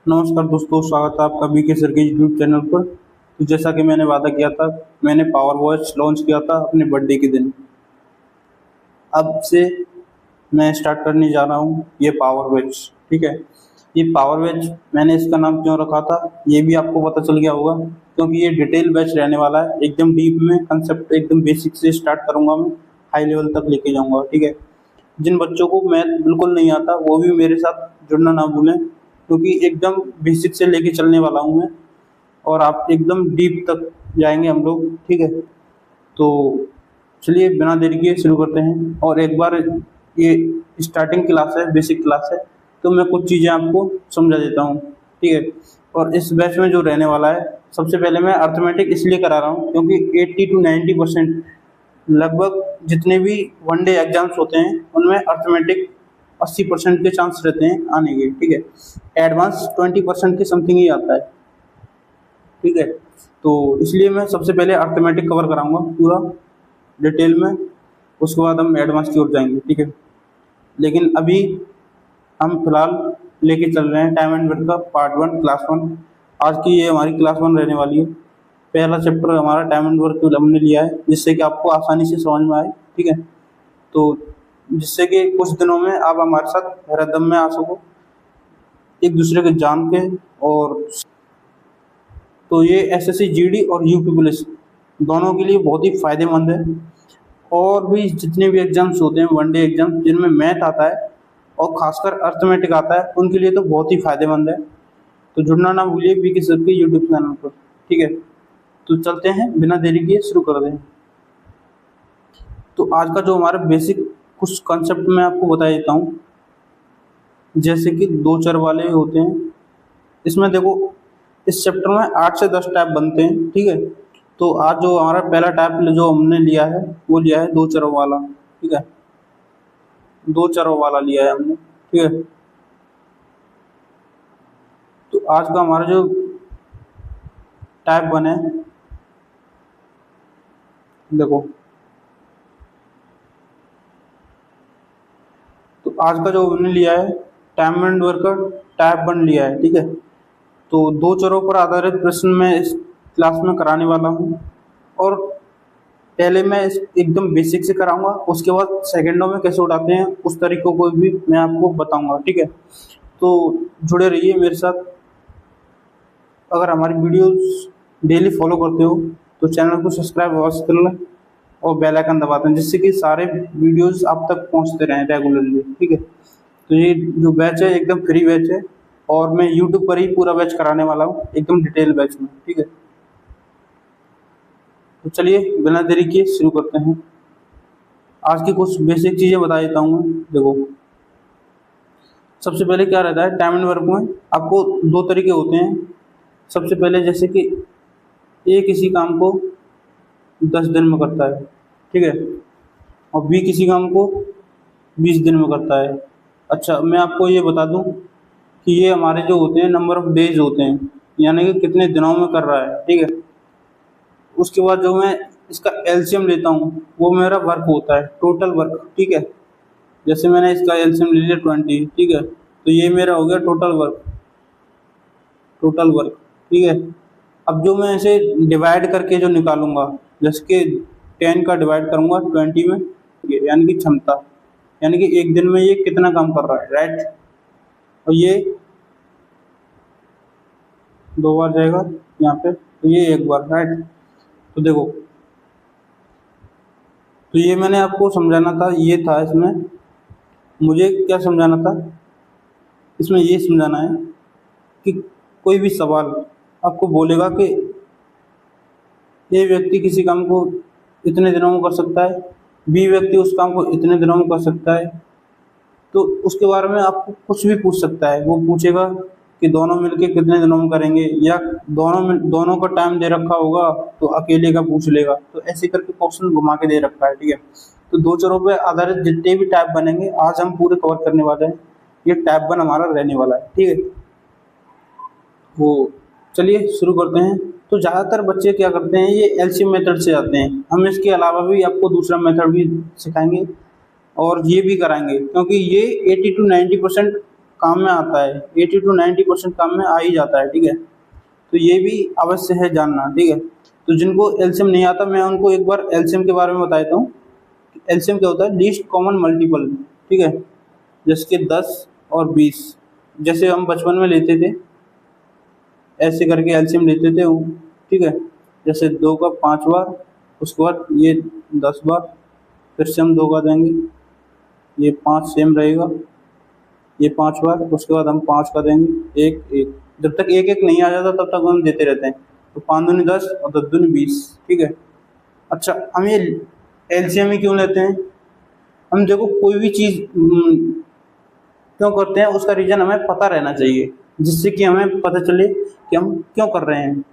नमस्कार दोस्तों, स्वागत है आपका बीके सर के यूट्यूब चैनल पर। तो जैसा कि मैंने वादा किया था, मैंने पावर वॉच लॉन्च किया था अपने बर्थडे के दिन। अब से मैं स्टार्ट करने जा रहा हूँ ये पावर वॉच। ठीक है, ये पावर वॉच मैंने इसका नाम क्यों रखा था ये भी आपको पता चल गया होगा, क्योंकि ये डिटेल वॉच रहने वाला है। एकदम डीप में कंसेप्ट एकदम बेसिक से स्टार्ट करूँगा, मैं हाई लेवल तक लेके जाऊँगा। ठीक है, जिन बच्चों को मैथ बिल्कुल नहीं आता वो भी मेरे साथ जुड़ना ना भूलें, क्योंकि एकदम बेसिक से लेके चलने वाला हूँ मैं, और आप एकदम डीप तक जाएंगे हम लोग। ठीक है, तो चलिए बिना देरी किए शुरू करते हैं। और एक बार ये स्टार्टिंग क्लास है, बेसिक क्लास है, तो मैं कुछ चीज़ें आपको समझा देता हूँ। ठीक है, और इस बैच में जो रहने वाला है, सबसे पहले मैं अर्थमेटिक इसलिए करा रहा हूँ क्योंकि 80 to 90% लगभग जितने भी वनडे एग्जाम्स होते हैं उनमें अर्थमेटिक 80% के चांस रहते हैं आने के। ठीक है, एडवांस 20% के समथिंग ही आता है। ठीक है, तो इसलिए मैं सबसे पहले अर्थमेटिक कवर कराऊंगा पूरा डिटेल में, उसके बाद हम एडवांस की ओर जाएंगे। ठीक है, लेकिन अभी हम फिलहाल लेके चल रहे हैं टाइम एंड वर्क का पार्ट 1 क्लास 1। आज की ये हमारी क्लास 1 रहने वाली है। पहला चैप्टर हमारा टाइम एंड वर्क हमने लिया है, जिससे कि आपको आसानी से समझ में आए। ठीक है, तो जिससे कि कुछ दिनों में आप हमारे साथ हरदम में आ सको, एक दूसरे को जान के। और तो ये एसएससी जीडी और यूपी पुलिस दोनों के लिए बहुत ही फायदेमंद है। और भी जितने भी एग्जाम्स होते हैं वनडे एग्जाम जिनमें मैथ आता है और खासकर अर्थमेटिक आता है, उनके लिए तो बहुत ही फायदेमंद है। तो जुड़ना ना भूलिए बीके सर के यूट्यूब चैनल पर। ठीक है, तो चलते हैं बिना देरी किए शुरू कर दें। तो आज का जो हमारा बेसिक कुछ कंसेप्ट मैं आपको बता देता हूँ, जैसे कि दो चर वाले होते हैं। इसमें देखो, इस चैप्टर में 8 से 10 टाइप बनते हैं। ठीक है, तो आज जो हमारा पहला टाइप जो हमने लिया है वो लिया है दो चरों वाला। ठीक है, दो चरों वाला लिया है हमने। ठीक है, तो आज का हमारा जो टाइप बने, देखो, तो आज का जो हमने लिया है टाइम एंड वर्क का टाइप 1 लिया है। ठीक है, तो दो चरों पर आधारित प्रश्न मैं इस क्लास में कराने वाला हूँ। और पहले मैं एकदम बेसिक से कराऊंगा, उसके बाद सेकंडों में कैसे उठाते हैं उस तरीकों को भी मैं आपको बताऊंगा। ठीक है, तो जुड़े रहिए मेरे साथ। अगर हमारी वीडियोस डेली फॉलो करते हो तो चैनल को सब्सक्राइब अवश्य कर लें और बेल आइकन दबा दें, जिससे कि सारे वीडियोस आप तक पहुंचते रहें रेगुलरली। ठीक है, तो ये जो बैच है एकदम फ्री बैच है, और मैं यूट्यूब पर ही पूरा बैच कराने वाला हूँ, एकदम डिटेल बैच में। ठीक है, तो चलिए बिना देरी किए शुरू करते हैं। आज की कुछ बेसिक चीज़ें बता देता हूँ मैं। देखो, सबसे पहले क्या रहता है टाइम एंड वर्क में, आपको दो तरीके होते हैं। सबसे पहले जैसे कि ए किसी काम को 10 दिन में करता है। ठीक है, और बी किसी काम को 20 दिन में करता है। अच्छा, मैं आपको ये बता दूं कि ये हमारे जो होते हैं नंबर ऑफ डेज होते हैं, यानी कि कितने दिनों में कर रहा है। ठीक है, उसके बाद जो मैं इसका एलसीएम लेता हूँ वो मेरा वर्क होता है, टोटल वर्क। ठीक है, जैसे मैंने इसका एलसीएम ले लिया 20। ठीक है, तो ये मेरा हो गया टोटल वर्क, टोटल वर्क। ठीक है, अब जो मैं इसे डिवाइड करके जो निकालूंगा, जैसे कि 10 का डिवाइड करूंगा 20 में, यानी कि क्षमता, यानी कि एक दिन में ये कितना काम कर रहा है, राइट। और ये दो बार जाएगा यहाँ पे, तो ये एक बार, राइट। तो देखो, तो ये मैंने आपको समझाना था, ये था इसमें मुझे क्या समझाना था, इसमें ये समझाना है कि कोई भी सवाल आपको बोलेगा कि ये व्यक्ति किसी काम को इतने दिनों में कर सकता है, बी व्यक्ति उस काम को इतने दिनों में कर सकता है, तो उसके बारे में आपको कुछ भी पूछ सकता है। वो पूछेगा कि दोनों मिलके कितने दिनों में करेंगे, या दोनों का टाइम दे रखा होगा तो अकेले का पूछ लेगा। तो ऐसे करके क्वेश्चन घुमा के दे रखा है। ठीक है, तो दो चरों पे आधारित जितने भी टाइप बनेंगे आज हम पूरे कवर करने वाले हैं। ये टाइप 1 हमारा रहने वाला है। ठीक है, वो चलिए शुरू करते हैं। तो ज़्यादातर बच्चे क्या करते हैं, ये एलसीएम मेथड से जाते हैं। हम इसके अलावा भी आपको दूसरा मेथड भी सिखाएंगे और ये भी कराएंगे, क्योंकि ये 80 to 90% काम में आता है, 80 to 90% काम में आ ही जाता है, ठीक है। तो ये भी अवश्य है जानना, ठीक है। तो जिनको एलसीएम नहीं आता मैं उनको एक बार एलसीएम के बारे में बता देता हूँ। एलसीएम क्या होता है, लीस्ट कॉमन मल्टीपल, ठीक है। जैसे कि 10 और 20, जैसे हम बचपन में लेते थे ऐसे करके एलसीएम लेते थे, ठीक है। जैसे 2 का 5 बार, उसके बाद ये 10 बार, फिर से हम 2 का देंगे, ये 5 सेम रहेगा, ये 5 बार, उसके बाद हम 5 का देंगे, 1 1, जब तक 1 1 नहीं आ जाता तब तक हम देते रहते हैं। तो 5 दूनी 10 और 10 दूनी 20, ठीक है। अच्छा, हम ये एलसीएम ही क्यों लेते हैं? हम देखो कोई भी चीज़ क्यों करते हैं उसका रीज़न हमें पता रहना चाहिए, जिससे कि हमें पता चले कि हम क्यों कर रहे हैं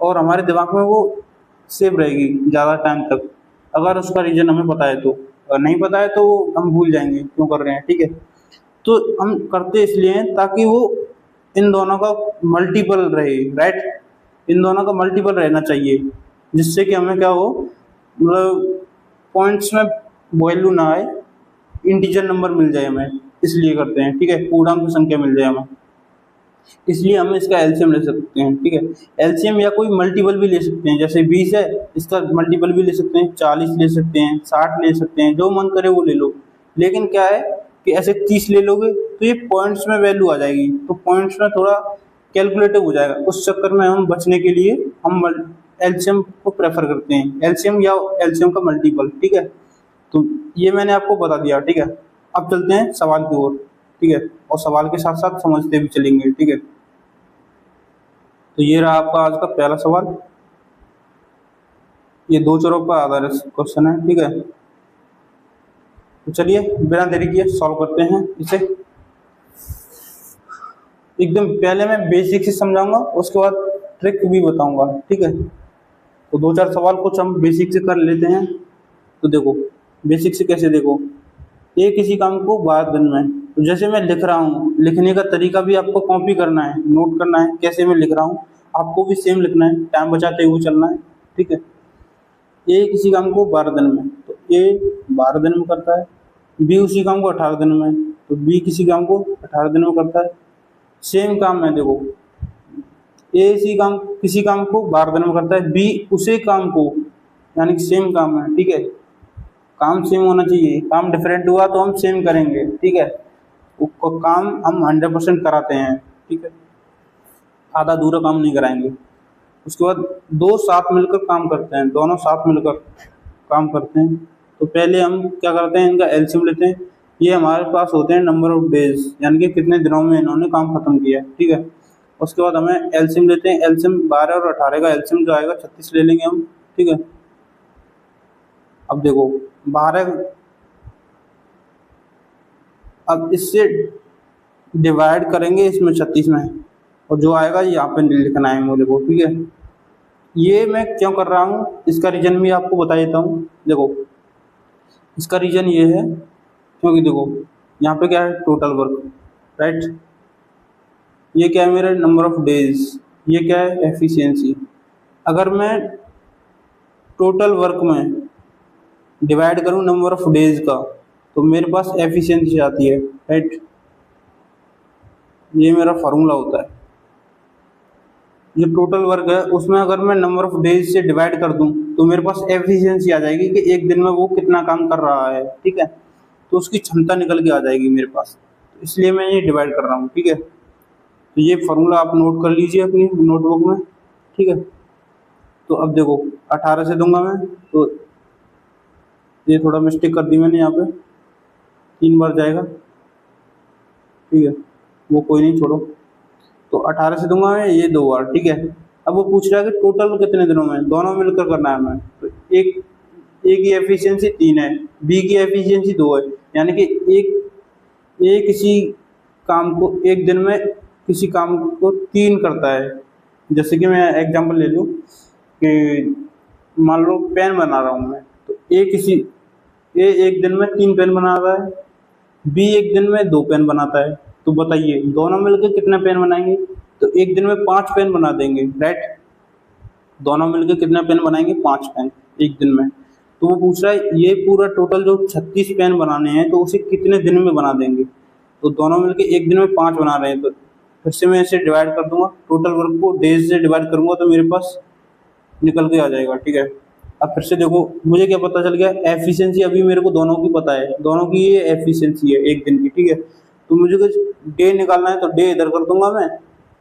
और हमारे दिमाग में वो सेव रहेगी ज़्यादा टाइम तक, अगर उसका रीज़न हमें पता है तो। अगर नहीं पता है तो हम भूल जाएंगे क्यों कर रहे हैं, ठीक है। तो हम करते इसलिए हैं ताकि वो इन दोनों का मल्टीपल रहे, राइट। इन दोनों का मल्टीपल रहना चाहिए, जिससे कि हमें क्या हो, मतलब पॉइंट्स में वैल्यू ना आए, इंटीजर नंबर मिल जाए हमें, इसलिए करते हैं, ठीक है। पूर्णांक की संख्या मिल जाए हमें, इसलिए हम इसका एलसीएम ले सकते हैं, ठीक है। एलसीएम या कोई मल्टीपल भी ले सकते हैं, जैसे 20 है इसका मल्टीपल भी ले सकते हैं, 40 ले सकते हैं, 60 ले सकते हैं, जो मन करे वो ले लो। लेकिन क्या है कि ऐसे 30 ले लोगे तो ये पॉइंट्स में वैल्यू आ जाएगी, तो पॉइंट्स में थोड़ा कैलकुलेटिव हो जाएगा। उस चक्कर में हम बचने के लिए हम एलसीएम को प्रेफर करते हैं, एलसीएम या एलसीएम का मल्टीपल, ठीक है। तो ये मैंने आपको बता दिया, ठीक है। अब चलते हैं सवाल की ओर, ठीक है, और सवाल के साथ साथ समझते भी चलेंगे, ठीक है। तो ये रहा आपका आज का पहला सवाल, ये 2 चरों पर आधारित क्वेश्चन है, ठीक है। तो चलिए बिना देरी किए सॉल्व करते हैं इसे। एकदम पहले मैं बेसिक से समझाऊंगा, उसके बाद ट्रिक भी बताऊंगा, ठीक है। तो 2 4 सवाल कुछ हम बेसिक से कर लेते हैं। तो देखो बेसिक से कैसे, देखो ये किसी काम को 12 दिन में, तो जैसे मैं लिख रहा हूँ, लिखने का तरीका भी आपको कॉपी करना है, नोट करना है कैसे मैं लिख रहा हूँ, आपको भी सेम लिखना है, टाइम बचाते हुए चलना है, ठीक है। ए किसी काम को 12 दिन में, तो ए 12 दिन में करता है। बी उसी काम को 18 दिन में, तो बी किसी काम को 18 दिन में करता है। सेम काम है, देखो ए किसी काम को 12 दिन में करता है, बी उसी काम को, यानी कि सेम काम है, ठीक है। काम सेम होना चाहिए, काम डिफरेंट हुआ तो हम सेम करेंगे, ठीक है। वो काम हम 100% कराते हैं, ठीक है, आधा अधूरा काम नहीं कराएंगे। उसके बाद 2 साथ मिलकर काम करते हैं, दोनों साथ मिलकर काम करते हैं। तो पहले हम क्या करते हैं, इनका एलसीएम लेते हैं। ये हमारे पास होते हैं नंबर ऑफ डेज, यानी कि कितने दिनों में इन्होंने काम खत्म किया, ठीक है। उसके बाद हमें एलसीएम लेते हैं, एलसीएम 12 और 18 का एलसीएम जो आएगा 36 ले लेंगे हम, ठीक है। अब देखो 12, अब इससे डिवाइड करेंगे इसमें 36 में, और जो आएगा यहाँ पे लिखना है मुझे को, ठीक है। ये मैं क्यों कर रहा हूँ इसका रीजन भी आपको बता देता हूँ। देखो इसका रीजन ये है क्योंकि देखो यहाँ पे क्या है, टोटल वर्क, राइट। ये क्या है, मेरा नंबर ऑफ डेज, ये क्या है, एफिशिएंसी। अगर मैं टोटल वर्क में डिवाइड करूँ नंबर ऑफ डेज का, तो मेरे पास एफिशिएंसी आती है, राइट। ये मेरा फार्मूला होता है। जो टोटल वर्क है उसमें अगर मैं नंबर ऑफ डेज से डिवाइड कर दूं तो मेरे पास एफिशिएंसी आ जाएगी कि एक दिन में वो कितना काम कर रहा है, ठीक है। तो उसकी क्षमता निकल के आ जाएगी मेरे पास, तो इसलिए मैं ये डिवाइड कर रहा हूँ, ठीक है। तो ये फार्मूला आप नोट कर लीजिए अपनी नोटबुक में, ठीक है। तो अब देखो 18 से दूंगा मैं, तो ये थोड़ा मिस्टेक कर दी मैंने, यहाँ पे 3 बार जाएगा, ठीक है, वो कोई नहीं, छोड़ो। तो 18 से दूंगा मैं, ये 2 बार, ठीक है। अब वो पूछ रहा है कि टोटल कितने दिनों में, दोनों मिलकर करना है हमें। तो एक ए की एफिशिएंसी 3 है, बी की एफिशिएंसी 2 है, यानी कि ए किसी काम को एक दिन में किसी काम को 3 करता है। जैसे कि मैं एग्जांपल ले लूँ कि मान लो पेन बना रहा हूँ मैं, तो ए एक दिन में 3 पेन बना रहा है, बी एक दिन में 2 पेन बनाता है। तो बताइए दोनों मिलकर कितने पेन बनाएंगे, तो एक दिन में 5 पेन बना देंगे, राइट। दोनों मिलकर कितने पेन बनाएंगे, 5 पेन एक दिन में। तो वो पूछ रहा है ये पूरा टोटल जो 36 पेन बनाने हैं तो उसे कितने दिन में बना देंगे। तो दोनों मिलके एक दिन में 5 बना रहे हैं, तो फिर से मैं इसे डिवाइड कर दूंगा, टोटल वर्क को डेज से डिवाइड करूंगा तो मेरे पास निकल के आ जाएगा, ठीक है। अब फिर से देखो, मुझे क्या पता चल गया, एफिशिएंसी अभी मेरे को दोनों की पता है, दोनों की ये एफिशिएंसी है एक दिन की, ठीक है। तो मुझे कुछ डे निकालना है तो डे इधर कर दूंगा मैं,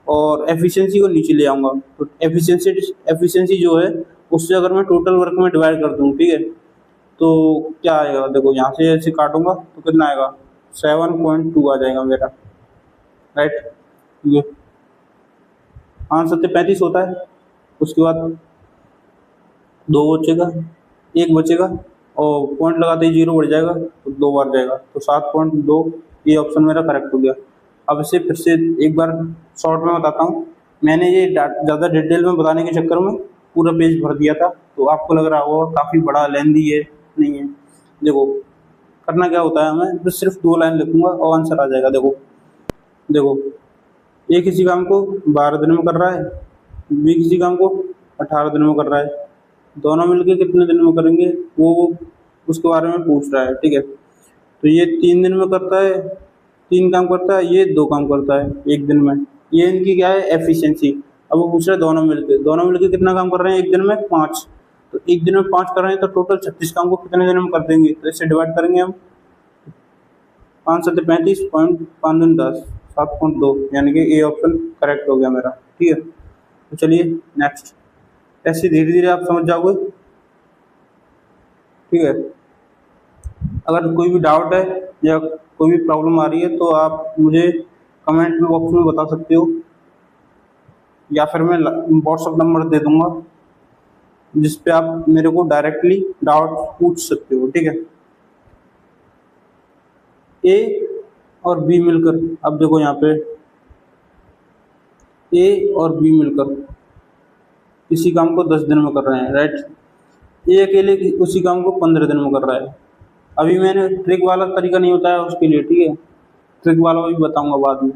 और एफिशिएंसी को नीचे ले आऊंगा। तो एफिशिएंसी जो है उससे अगर मैं टोटल वर्क में डिवाइड कर दूँ, ठीक है, तो क्या आएगा, देखो यहाँ से ऐसे काटूंगा तो कितना आएगा, 7.2 आ जाएगा मेरा, राइट। ये 5 7 35 होता है। उसके बाद 2 बचेगा, 1 बचेगा, और पॉइंट लगाते ही 0 बढ़ जाएगा तो 2 बार जाएगा, तो 7.2 ये ऑप्शन मेरा करेक्ट हो गया। अब इसे फिर से एक बार शॉर्ट में बताता हूँ। मैंने ये ज़्यादा डिटेल में बताने के चक्कर में पूरा पेज भर दिया था, तो आपको लग रहा होगा काफ़ी बड़ा लेंदी है, नहीं है। देखो करना क्या होता है, हमें बस सिर्फ 2 लाइन लिखूंगा और आंसर आ जाएगा। देखो देखो, ए किसी काम को 12 दिन में कर रहा है, बी किसी काम को 18 दिन में कर रहा है, दोनों मिलके कितने दिन में करेंगे वो उसके बारे में पूछ रहा है, ठीक है। तो ये 3 दिन में करता है, 3 काम करता है, ये 2 काम करता है एक दिन में, ये इनकी क्या है, एफिशिएंसी। अब वो पूछ रहा है दोनों मिलके कितना काम कर रहे हैं एक दिन में, 5। तो एक दिन में 5 कर रहे हैं तो टोटल 36 काम को कितने दिन में कर देंगे, तो इसे डिवाइड करेंगे हम, 5 7 35, 5 दूनी 10, 7.2, यानी कि ए ऑप्शन करेक्ट हो गया मेरा, ठीक है। तो चलिए नेक्स्ट, ऐसे धीरे धीरे आप समझ जाओगे, ठीक है। अगर कोई भी डाउट है या कोई भी प्रॉब्लम आ रही है तो आप मुझे कमेंट बॉक्स में बता सकते हो, या फिर मैं व्हाट्सअप नंबर दे दूंगा जिस पे आप मेरे को डायरेक्टली डाउट पूछ सकते हो, ठीक है। ए और बी मिलकर, अब देखो यहाँ पे ए और बी मिलकर किसी काम को 10 दिन में कर रहे हैं, राइट। ए अकेले उसी काम को 15 दिन में कर रहा है। अभी मैंने ट्रिक वाला तरीका नहीं बताया उसके लिए, ठीक है, ट्रिक वाला भी बताऊंगा बाद में।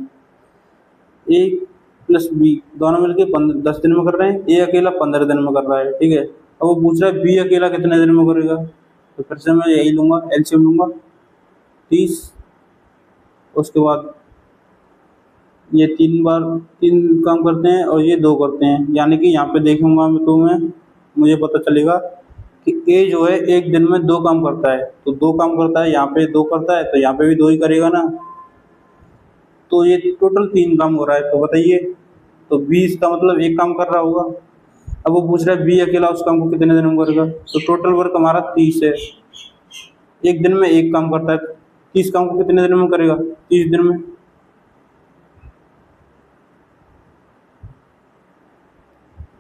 ए प्लस बी दोनों मिलके 10 दिन में कर रहे हैं, ए अकेला 15 दिन में कर रहा है, ठीक है। अब वो पूछ रहा है बी अकेला कितने दिन में करेगा, तो फिर से मैं यही लूंगा, एलसीएम लूंगा 30। उसके बाद ये 3 काम करते हैं और ये 2 करते हैं, यानी कि यहाँ पे देखूंगा तो मुझे पता चलेगा कि ए जो है एक दिन में 2 काम करता है, तो 2 काम करता है, यहाँ पे 2 करता है तो यहाँ पे भी 2 ही करेगा ना, तो ये टोटल 3 काम हो रहा है। तो बताइए, तो बी इसका मतलब 1 काम कर रहा होगा। अब वो पूछ रहा है बी अकेला उस काम को कितने दिन में करेगा, तो टोटल वर्क हमारा 30 है, एक दिन में 1 काम करता है, 30 काम को कितने दिन में करेगा, 30 दिन में।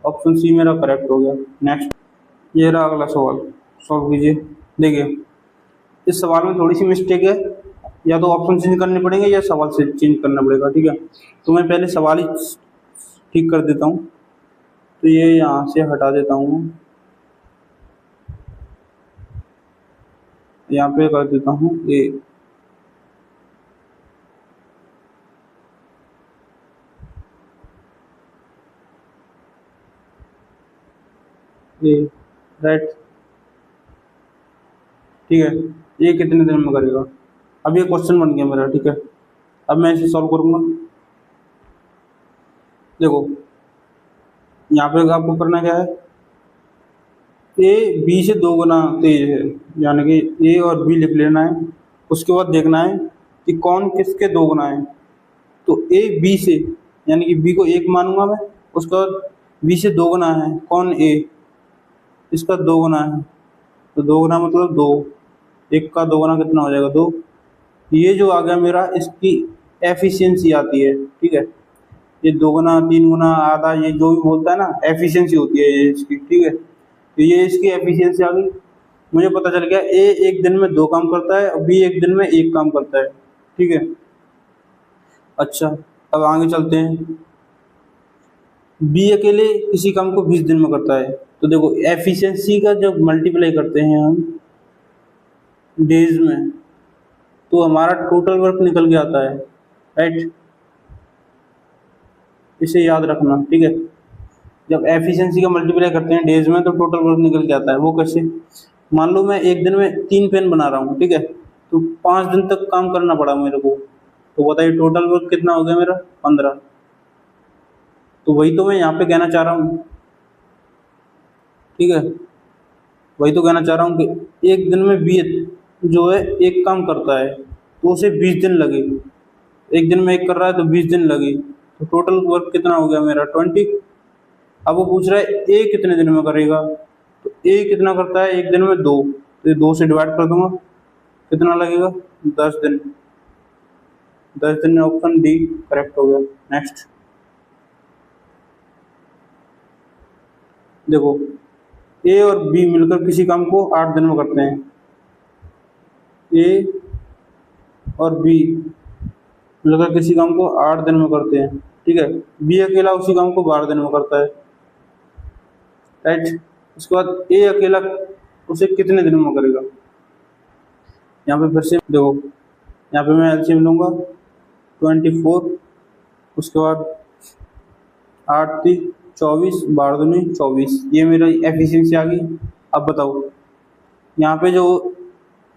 ऑप्शन सी मेरा करेक्ट हो गया। नेक्स्ट, ये रहा अगला सवाल, सॉल्व कीजिए। देखिए इस सवाल में थोड़ी सी मिस्टेक है, या तो ऑप्शन चेंज करने पड़ेंगे या सवाल से चेंज करना पड़ेगा, ठीक है। तो मैं पहले सवाल ही ठीक कर देता हूँ, तो ये यहाँ से हटा देता हूँ, यहाँ पे कर देता हूँ ए, राइट, ठीक है। ये कितने दिन में करेगा, अब ये क्वेश्चन बन गया मेरा, ठीक है। अब मैं इसे सॉल्व करूंगा। देखो यहाँ पे आपको करना क्या है, ए बी से 2 गुना तेज है, यानी कि ए और बी लिख लेना है। उसके बाद देखना है कि कौन किसके 2 गुना है, तो ए बी से, यानी कि बी को 1 मानूंगा मैं, उसके बाद बी से 2 गुना है कौन, ए, इसका 2 गुना है, तो 2 गुना मतलब 2, 1 का 2 गुना कितना हो जाएगा, 2। ये जो आ गया मेरा, इसकी एफिशिएंसी आती है, ठीक है। ये 2 गुना 3 गुना आधा, ये जो भी बोलता है ना, एफिशिएंसी होती है ये इसकी, ठीक है। तो ये इसकी एफिशिएंसी आ गई। मुझे पता चल गया ए एक दिन में 2 काम करता है और बी एक दिन में 1 काम करता है, ठीक है। अच्छा, अब आगे चलते हैं। बी अकेले किसी काम को 20 दिन में करता है, तो देखो एफिशिएंसी का जब मल्टीप्लाई करते हैं हम डेज में, तो हमारा टोटल वर्क निकल के आता है, राइट। इसे याद रखना, ठीक है। जब एफिशिएंसी का मल्टीप्लाई करते हैं डेज में तो टोटल वर्क निकल के आता है। वो कैसे, मान लो मैं एक दिन में 3 पेन बना रहा हूँ, ठीक है, तो 5 दिन तक काम करना पड़ा मेरे को, तो बताइए टोटल वर्क कितना हो गया मेरा 15। तो वही तो मैं यहाँ पे कहना चाह रहा हूँ, ठीक है, वही तो कहना चाह रहा हूँ कि एक दिन में 20 जो है एक काम करता है तो उसे 20 दिन लगे, एक दिन में एक कर रहा है तो 20 दिन लगे, तो टोटल वर्क कितना हो गया मेरा 20। अब वो पूछ रहा है ए कितने दिन में करेगा, तो ए कितना करता है एक दिन में 2, तो ये 2 से डिवाइड कर दूंगा, कितना लगेगा 10 दिन। 10 दिन में ऑप्शन डी करेक्ट हो गया। नेक्स्ट देखो, ए और बी मिलकर किसी काम को 8 दिन में करते हैं, ए और बी मिलकर किसी काम को 8 दिन में करते हैं, ठीक है, बी अकेला उसी काम को 12 दिन में करता है, राइट। उसके बाद ए अकेला उसे कितने दिन में करेगा, यहाँ पे फिर से देखो, यहाँ पे मैं एलसीएम लूंगा 24, उसके बाद 8 3 24, 12 दूनी 24, ये मेरा एफिशिएंसी आ गई। अब बताओ यहाँ पे जो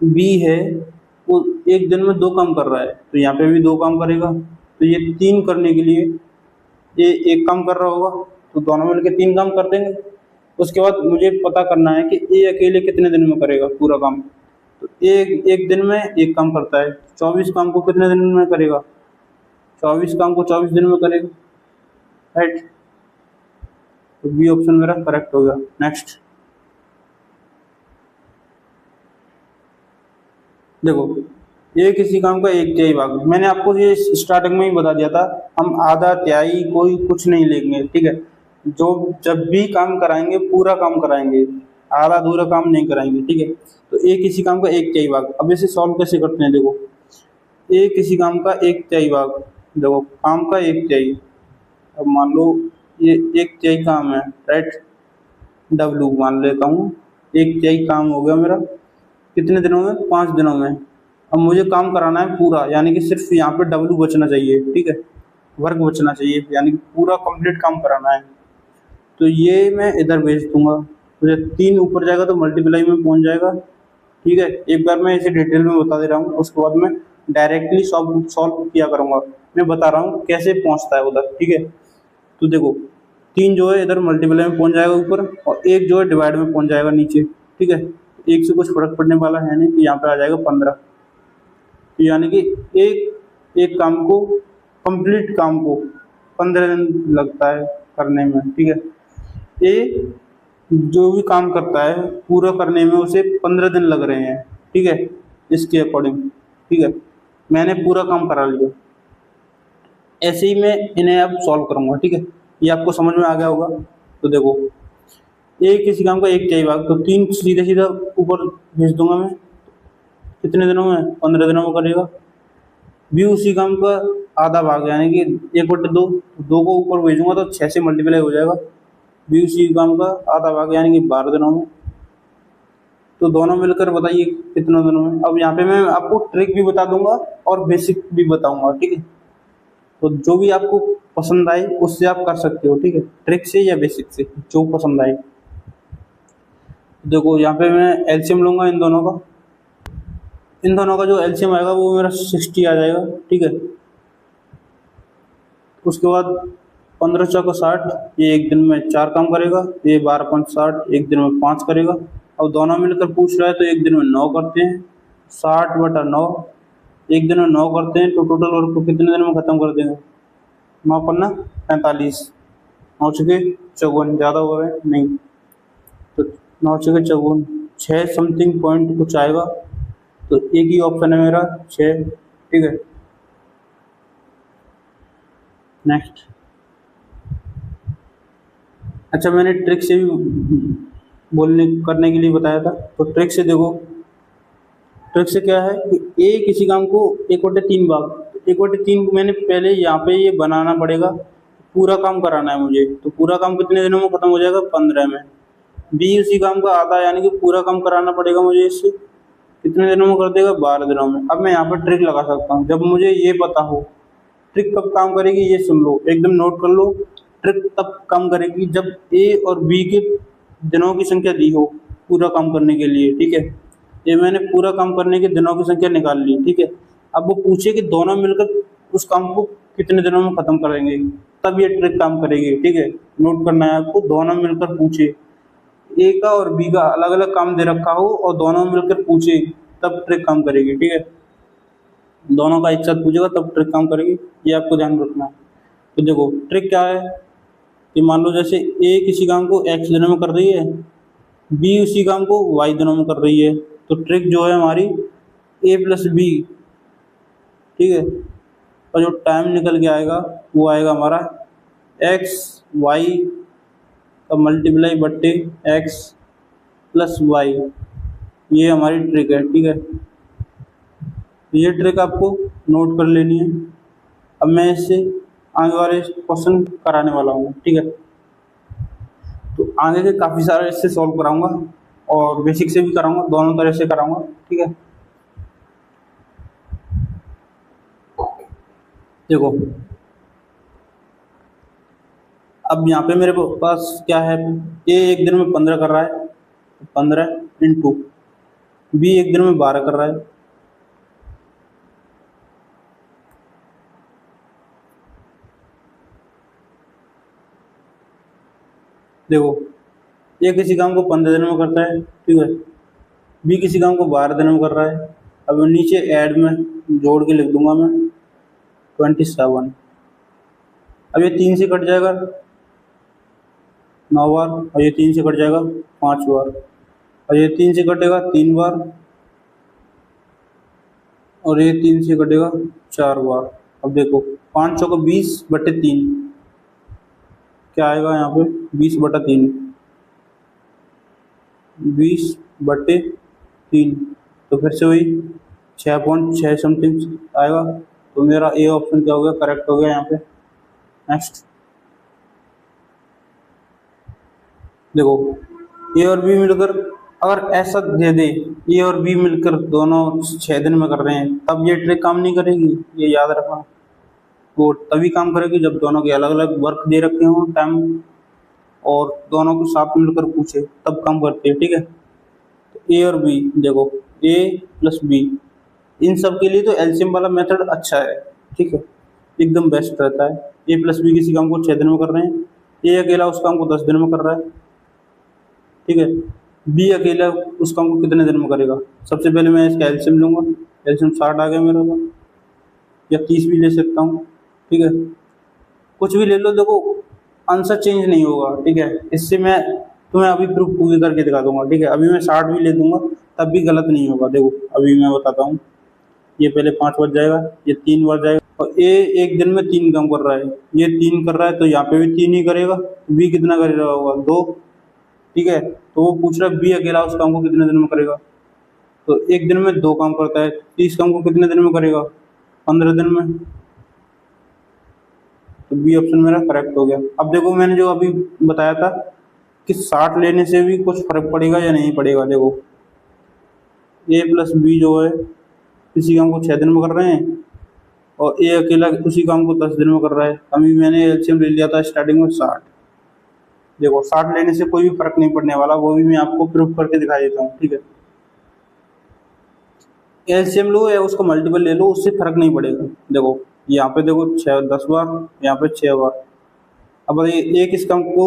बी है वो एक दिन में 2 काम कर रहा है, तो यहाँ पे भी 2 काम करेगा, तो ये 3 करने के लिए ये एक काम कर रहा होगा, तो दोनों मिलकर 3 काम कर देंगे। उसके बाद मुझे पता करना है कि ए अकेले कितने दिन में करेगा पूरा काम, तो एक दिन में एक काम करता है, 24 काम को कितने दिन में करेगा, 24 काम को 24 दिन में करेगा, राइट। तो बी ऑप्शन मेरा करेक्ट हो गया। नेक्स्ट देखो, ये किसी काम का एक तिहाई भाग, मैंने आपको ये स्टार्टिंग में ही बता दिया था, हम आधा तिहाई कोई कुछ नहीं लेंगे, ठीक है, जो जब भी काम कराएंगे पूरा काम कराएंगे, आधा अधूरा काम नहीं कराएंगे, ठीक है। तो ये किसी काम का एक तिहाई भाग, अब इसे सॉल्व कैसे करते हैं, देखो ये किसी काम का एक तिहाई भाग, देखो काम का एक तिहाई, अब मान लो ये एक तिहाई काम है, राइट, डब्लू मान लेता हूँ, एक तिहाई काम हो गया मेरा कितने दिनों में, 5 दिनों में। अब मुझे काम कराना है पूरा, यानी कि सिर्फ यहाँ पे डब्लू बचना चाहिए, ठीक है, वर्क बचना चाहिए, यानी कि पूरा कंप्लीट काम कराना है, तो ये मैं इधर भेज दूंगा, तो जब 3 ऊपर जाएगा तो मल्टीप्लाई में पहुंच जाएगा, ठीक है। एक बार मैं इसे डिटेल में बता दे रहा हूँ, उसके बाद मैं डायरेक्टली सॉल्व किया करूँगा, मैं बता रहा हूँ कैसे पहुँचता है उधर, ठीक है। तो देखो 3 जो है इधर मल्टीप्लाई में पहुंच जाएगा ऊपर, और 1 जो है डिवाइड में पहुंच जाएगा नीचे, ठीक है, 1 से कुछ फर्क पड़ने वाला है नहीं, तो यहाँ पे आ जाएगा 15, तो यानी कि एक काम को, कंप्लीट काम को 15 दिन लगता है करने में, ठीक है। ए जो भी काम करता है पूरा करने में उसे 15 दिन लग रहे हैं, ठीक है, इसके अकॉर्डिंग, ठीक है, मैंने पूरा काम करा लिया। ऐसे ही मैं इन्हें अब सॉल्व करूंगा, ठीक है, ये आपको समझ में आ गया होगा। तो देखो ए किसी काम का एक तिहाई भाग, तो 3 सीधे सीधा ऊपर भेज दूंगा मैं, कितने दिनों में, 15 दिनों में करेगा। बी उसी काम का आधा भाग, यानी कि 1/2, 2 को ऊपर भेजूंगा तो 6 से मल्टीप्लाई हो जाएगा, बी उसी काम का आधा भाग यानी कि 12 दिनों में। तो दोनों मिलकर बताइए कितने दिनों में। अब यहाँ पे मैं आपको ट्रिक भी बता दूंगा और बेसिक भी बताऊंगा, ठीक है, तो जो भी आपको पसंद आए उससे आप कर सकते हो, ठीक है, ट्रिक से या बेसिक से, जो पसंद आए। देखो यहाँ पे मैं एलसीएम लूंगा इन दोनों का जो एलसीएम आएगा वो मेरा 60 आ जाएगा, ठीक है। उसके बाद 15 चौका 60, ये एक दिन में 4 काम करेगा, ये 12 5 60, एक दिन में 5 करेगा। अब दोनों मिलकर पूछ रहा है तो एक दिन में 9 करते हैं, 60/9, एक दिन में 9 करते हैं, तो टोटल वर्क को कितने दिन में खत्म कर देंगे, 9 पन्ना 45, 9 छके 54, ज़्यादा हो रहे हैं नहीं, तो 9 छके 54, 6 समथिंग पॉइंट कुछ आएगा, तो एक ही ऑप्शन है मेरा 6, ठीक है। नेक्स्ट, अच्छा मैंने ट्रिक से भी बोलने करने के लिए बताया था, तो ट्रिक से देखो, ट्रिक से क्या है कि ए किसी काम को 1/3 भाग, 1/3 को मैंने पहले यहाँ पे ये बनाना पड़ेगा, पूरा काम कराना है मुझे, तो पूरा काम कितने दिनों में खत्म हो जाएगा, 15 में। बी उसी काम का आधा, यानी कि पूरा काम कराना पड़ेगा मुझे, इससे कितने दिनों में कर देगा, 12 दिनों में। अब मैं यहाँ पर ट्रिक लगा सकता हूँ, जब मुझे ये पता हो ट्रिक कब काम करेगी, ये सुन लो, एकदम नोट कर लो, ट्रिक तब काम करेगी जब ए और बी के दिनों की संख्या दी हो पूरा काम करने के लिए, ठीक है। ये मैंने पूरा काम करने के दिनों की संख्या निकाल ली, ठीक है। अब वो पूछे कि दोनों मिलकर उस काम को कितने दिनों में खत्म करेंगे, तब ये ट्रिक काम करेगी। ठीक है, नोट करना है आपको, दोनों मिलकर पूछे, ए का और बी का अलग अलग काम दे रखा हो और दोनों मिलकर पूछे, तब ट्रिक काम करेगी। ठीक है, दोनों का एक साथ पूछेगा तब ट्रिक काम करेगी, ये आपको ध्यान रखना है। तो देखो ट्रिक क्या है कि मान लो जैसे ए किसी काम को एक्स दिनों में कर रही है, बी उसी काम को वाई दिनों में कर रही है, तो ट्रिक जो है हमारी ए प्लस बी। ठीक है, और जो टाइम निकल के आएगा वो आएगा हमारा एक्स वाई का मल्टीप्लाई बट्टे एक्स प्लस वाई, ये हमारी ट्रिक है। ठीक है, ये ट्रिक आपको नोट कर लेनी है। अब मैं इससे आगे वाले क्वेश्चन कराने वाला हूँ। ठीक है, तो आगे के काफ़ी सारे इससे सॉल्व कराऊंगा और बेसिक से भी कराऊंगा, दोनों तरह से कराऊंगा। ठीक है, देखो अब यहाँ पे मेरे पास क्या है, ए एक दिन में 15 कर रहा है, 15 इंटू बी एक दिन में 12 कर रहा है, देखो ये किसी काम को 15 दिन में करता है। ठीक है, बी किसी काम को 12 दिन में कर रहा है। अब नीचे ऐड में जोड़ के लिख दूंगा मैं 27। अब ये 3 से कट जाएगा 9 बार, और ये 3 से कट जाएगा 5 बार, और ये 3 से कटेगा 3 बार, और ये 3 से कटेगा 4 बार। अब देखो 5 चौका 20 बटे 3, क्या आएगा यहाँ पे 20 बटा 3, 20 बटे 3, तो फिर से वही 6.6 समथिंग आएगा। तो मेरा ए ऑप्शन क्या हो गया, करेक्ट हो गया यहाँ पे। नेक्स्ट देखो ए और बी मिलकर अगर ऐसा दे दे, ए और बी मिलकर दोनों 6 दिन में कर रहे हैं, तब ये ट्रिक काम नहीं करेगी, ये याद रखना। वो तभी काम करेगी जब दोनों के अलग अलग वर्क दे रखे हों टाइम, और दोनों को साथ मिलकर पूछे, तब काम करती है। ठीक है, तो ए और बी देखो, ए प्लस बी, इन सब के लिए तो एलसीएम वाला मेथड अच्छा है। ठीक है, एकदम बेस्ट रहता है। ए प्लस बी किसी काम को 6 दिन में कर रहे हैं, ए अकेला उस काम को 10 दिन में कर रहा है। ठीक है, बी अकेला उस काम को कितने दिन में करेगा। सबसे पहले मैं इसका एलसीएम लूँगा, एलसीएम 60 आ गया मेरा पास, या 30 भी ले सकता हूँ। ठीक है, कुछ भी ले लो, देखो आंसर चेंज नहीं होगा। ठीक है, इससे मैं तुम्हें अभी प्रूफ भी करके दिखा दूंगा। ठीक है, अभी मैं 60 भी ले दूंगा तब भी गलत नहीं होगा। देखो अभी मैं बताता हूँ, ये पहले 5 बार जाएगा, ये 3 बार जाएगा, और ए एक दिन में 3 काम कर रहा है, ये 3 कर रहा है, तो यहाँ पे भी 3 ही करेगा। बी कितना कर रहा होगा, 2। ठीक है, तो वो पूछ रहा है बी अकेला उस काम को कितने दिन में करेगा, तो एक दिन में 2 काम करता है, 30 काम को कितने दिन में करेगा, 15 दिन में। तो बी ऑप्शन मेरा करेक्ट हो गया। अब देखो मैंने जो अभी बताया था कि 60 लेने से भी कुछ फर्क पड़ेगा या नहीं पड़ेगा। देखो ए प्लस बी जो है किसी काम को 6 दिन में कर रहे हैं, और ए अकेला उसी काम को 10 दिन में कर रहा है। अभी मैंने एलसीएम ले लिया था स्टार्टिंग में 60। देखो 60 लेने से कोई भी फर्क नहीं पड़ने वाला, वो भी मैं आपको प्रूफ करके दिखा देता हूँ। ठीक है, एलसीएम लो या उसका मल्टीपल ले लो, उससे फर्क नहीं पड़ेगा। देखो यहाँ पे देखो 10 बार, यहाँ पे 6 बार। अब बताइए एक इस काम को,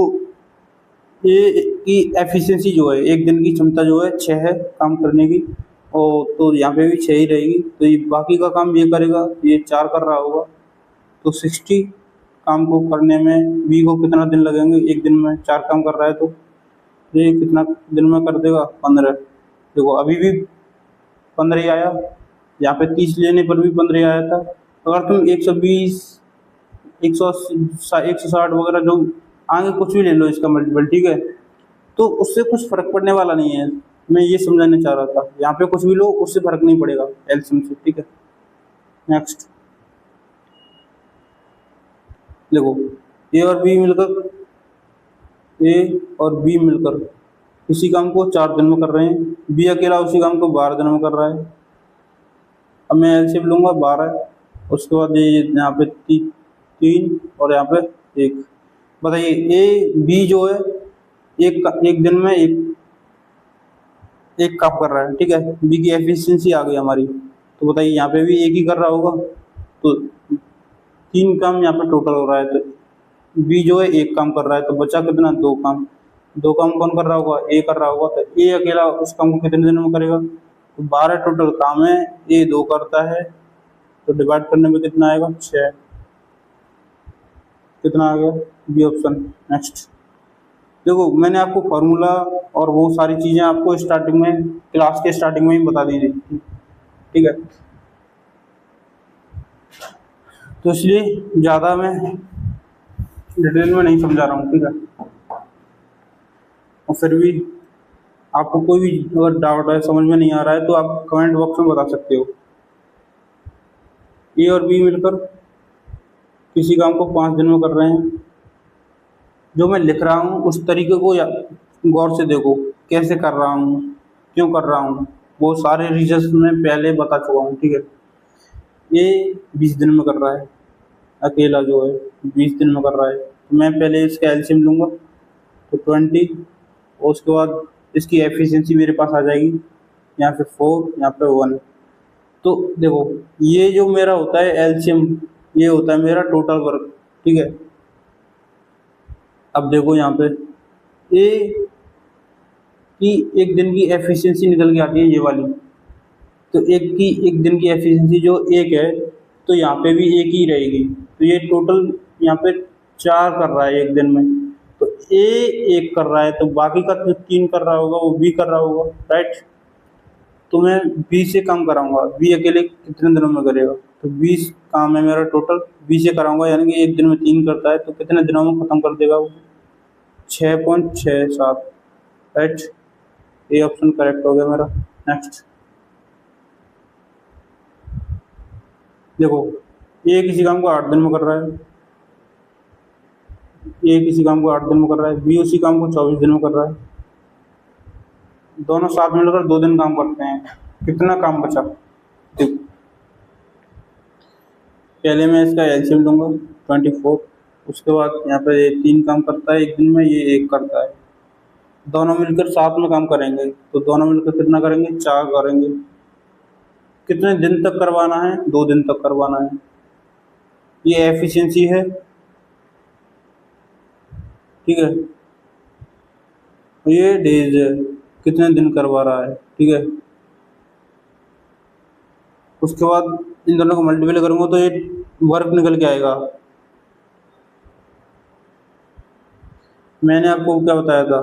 ए की एफिशिएंसी जो है, एक दिन की क्षमता जो है 6 है काम करने की, और तो यहाँ पे भी 6 ही रहेगी, तो ये बाकी का काम ये करेगा, ये 4 कर रहा होगा, तो 60 काम को करने में बी को कितना दिन लगेंगे, एक दिन में 4 काम कर रहा है, तो ये कितना दिन में कर देगा, 15। देखो अभी भी 15 ही आया, यहाँ पे 30 लेने पर भी 15 ही आया था। अगर तुम 120 160 वगैरह जो आगे कुछ भी ले लो इसका मल्टीपल, ठीक है, तो उससे कुछ फर्क पड़ने वाला नहीं है। मैं ये समझाने चाह रहा था, यहाँ पे कुछ भी लो उससे फर्क नहीं पड़ेगा एलसीएम से। ठीक है, नेक्स्ट देखो ए और बी मिलकर, ए और बी मिलकर इसी काम को 4 दिन में कर रहे हैं, बी अकेला उसी काम को 12 दिन में कर रहा है। अब मैं एलसीएम लूँगा 12, उसके बाद ये यहाँ पे 3 और यहाँ पे 1। बताइए ए बी जो है एक दिन में एक काम कर रहा है। ठीक है, बी की एफिशिएंसी आ गई हमारी, तो बताइए यहाँ पे भी एक ही कर रहा होगा, तो 3 काम यहाँ पे टोटल हो रहा है, तो बी जो है 1 काम कर रहा है, तो बचा कितना, 2 काम। 2 काम कौन कर रहा होगा, ए कर रहा होगा, तो ए अकेला उस काम को कितने दिनों में करेगा, तो 12 टोटल काम है, ए 2 करता है, तो डिवाइड करने में कितना आएगा, 6। कितना आ गया, बी ऑप्शन। नेक्स्ट देखो, मैंने आपको फॉर्मूला और वो सारी चीज़ें आपको स्टार्टिंग में, क्लास के स्टार्टिंग में ही बता दी थी, ठीक है, तो इसलिए ज़्यादा मैं डिटेल में नहीं समझा रहा हूँ, ठीक है। और फिर भी आपको कोई भी अगर डाउट है, समझ में नहीं आ रहा है, तो आप कमेंट बॉक्स में बता सकते हो। ए और बी मिलकर किसी काम को 5 दिन में कर रहे हैं। जो मैं लिख रहा हूँ उस तरीके को गौर से देखो, कैसे कर रहा हूँ, क्यों कर रहा हूँ, वो सारे रीजंस में पहले बता चुका हूँ, ठीक है। ये 20 दिन में कर रहा है, अकेला जो है 20 दिन में कर रहा है, तो मैं पहले इसका एलसीएम लूँगा, तो 20, और उसके बाद इसकी एफिशिएंसी मेरे पास आ जाएगी, यहाँ पे 4, यहाँ पे 1। तो देखो, ये जो मेरा होता है एलसीएम, ये होता है मेरा टोटल वर्क, ठीक है। अब देखो यहाँ पे ए की एक दिन की एफिशिएंसी निकल के आती है, ये वाली, तो एक दिन की एफिशिएंसी जो 1 है, तो यहाँ पे भी 1 ही रहेगी, तो ये टोटल यहाँ पे 4 कर रहा है एक दिन में, तो ए 1 कर रहा है, तो बाकी का जो 3 कर रहा होगा वो बी कर रहा होगा, राइट। तो मैं बी से कम कराऊंगा, बी अकेले कितने दिनों में करेगा, तो 20 काम है मेरा टोटल, बी से कराऊंगा, यानी कि एक दिन में 3 करता है, तो कितने दिनों में खत्म कर देगा वो, 6.67, राइट। ए ऑप्शन करेक्ट हो गया मेरा। नेक्स्ट देखो, ए किसी काम को 8 दिन में कर रहा है, ए किसी काम को 8 दिन में कर रहा है, बी उसी काम को 24 दिन में कर रहा है, दोनों साथ मिलकर 2 दिन काम करते हैं, कितना काम बचा, देखो पहले मैं इसका एलसीएम लूंगा 24, उसके बाद यहाँ पे ये 3 काम करता है एक दिन में, ये 1 करता है, दोनों मिलकर साथ में काम करेंगे, तो दोनों मिलकर कितना करेंगे, 4 करेंगे। कितने दिन तक करवाना है, 2 दिन तक करवाना है, ये एफिशिएंसी है, ठीक है, ये डेज है, कितने दिन करवा रहा है, ठीक है। उसके बाद इन दोनों को मल्टीप्लाई करूंगा तो ये वर्क निकल के आएगा। मैंने आपको क्या बताया था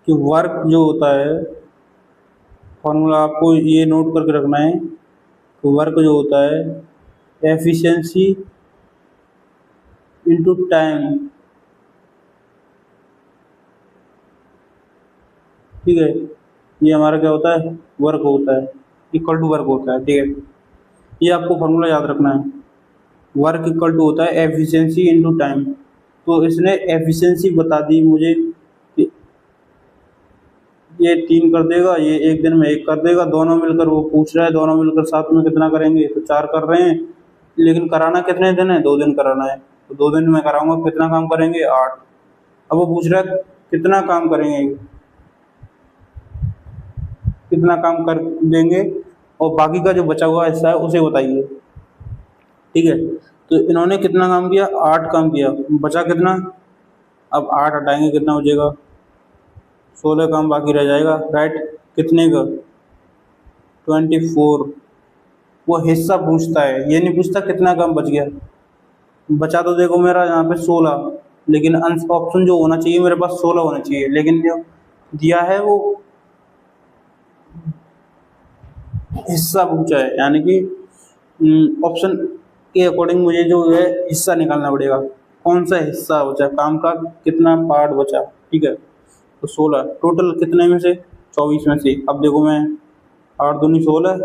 कि वर्क जो होता है, फॉर्मूला आपको ये नोट करके रखना है, तो वर्क जो होता है एफिशिएंसी इनटू टाइम, ठीक है, ये हमारा क्या होता है, वर्क होता है, इक्वल टू वर्क होता है, ठीक है। ये आपको फॉर्मूला याद रखना है, वर्क इक्वल टू होता है एफिशिएंसी इनटू टाइम। तो इसने एफिशिएंसी बता दी मुझे कि ये 3 कर देगा, ये एक दिन में 1 कर देगा, दोनों मिलकर वो पूछ रहा है, दोनों मिलकर साथ में कितना करेंगे, तो 4 कर रहे हैं, लेकिन कराना कितने दिन है, 2 दिन कराना है, तो 2 दिन में कराऊंगा, कितना काम करेंगे, 8। अब वो पूछ रहा है कितना काम करेंगे, कितना काम कर देंगे, और बाकी का जो बचा हुआ हिस्सा है उसे बताइए, ठीक है। तो इन्होंने कितना काम किया, 8 काम किया, बचा कितना, अब 8 हटाएंगे कितना बचेगा, 16 काम बाकी रह जाएगा, राइट। कितने का, 24। वो हिस्सा पूछता है, ये नहीं पूछता कितना काम बच गया। बचा तो देखो मेरा यहाँ पे 16, लेकिन ऑप्शन जो होना चाहिए मेरे पास 16 होना चाहिए, लेकिन जो दिया है वो हिस्सा पूछा है, यानी कि ऑप्शन के अकॉर्डिंग मुझे जो है हिस्सा निकालना पड़ेगा, कौन सा हिस्सा बचा, काम का कितना पार्ट बचा, ठीक है। तो 16 टोटल कितने में से, 24 में से। अब देखो मैं 8 दूनी 16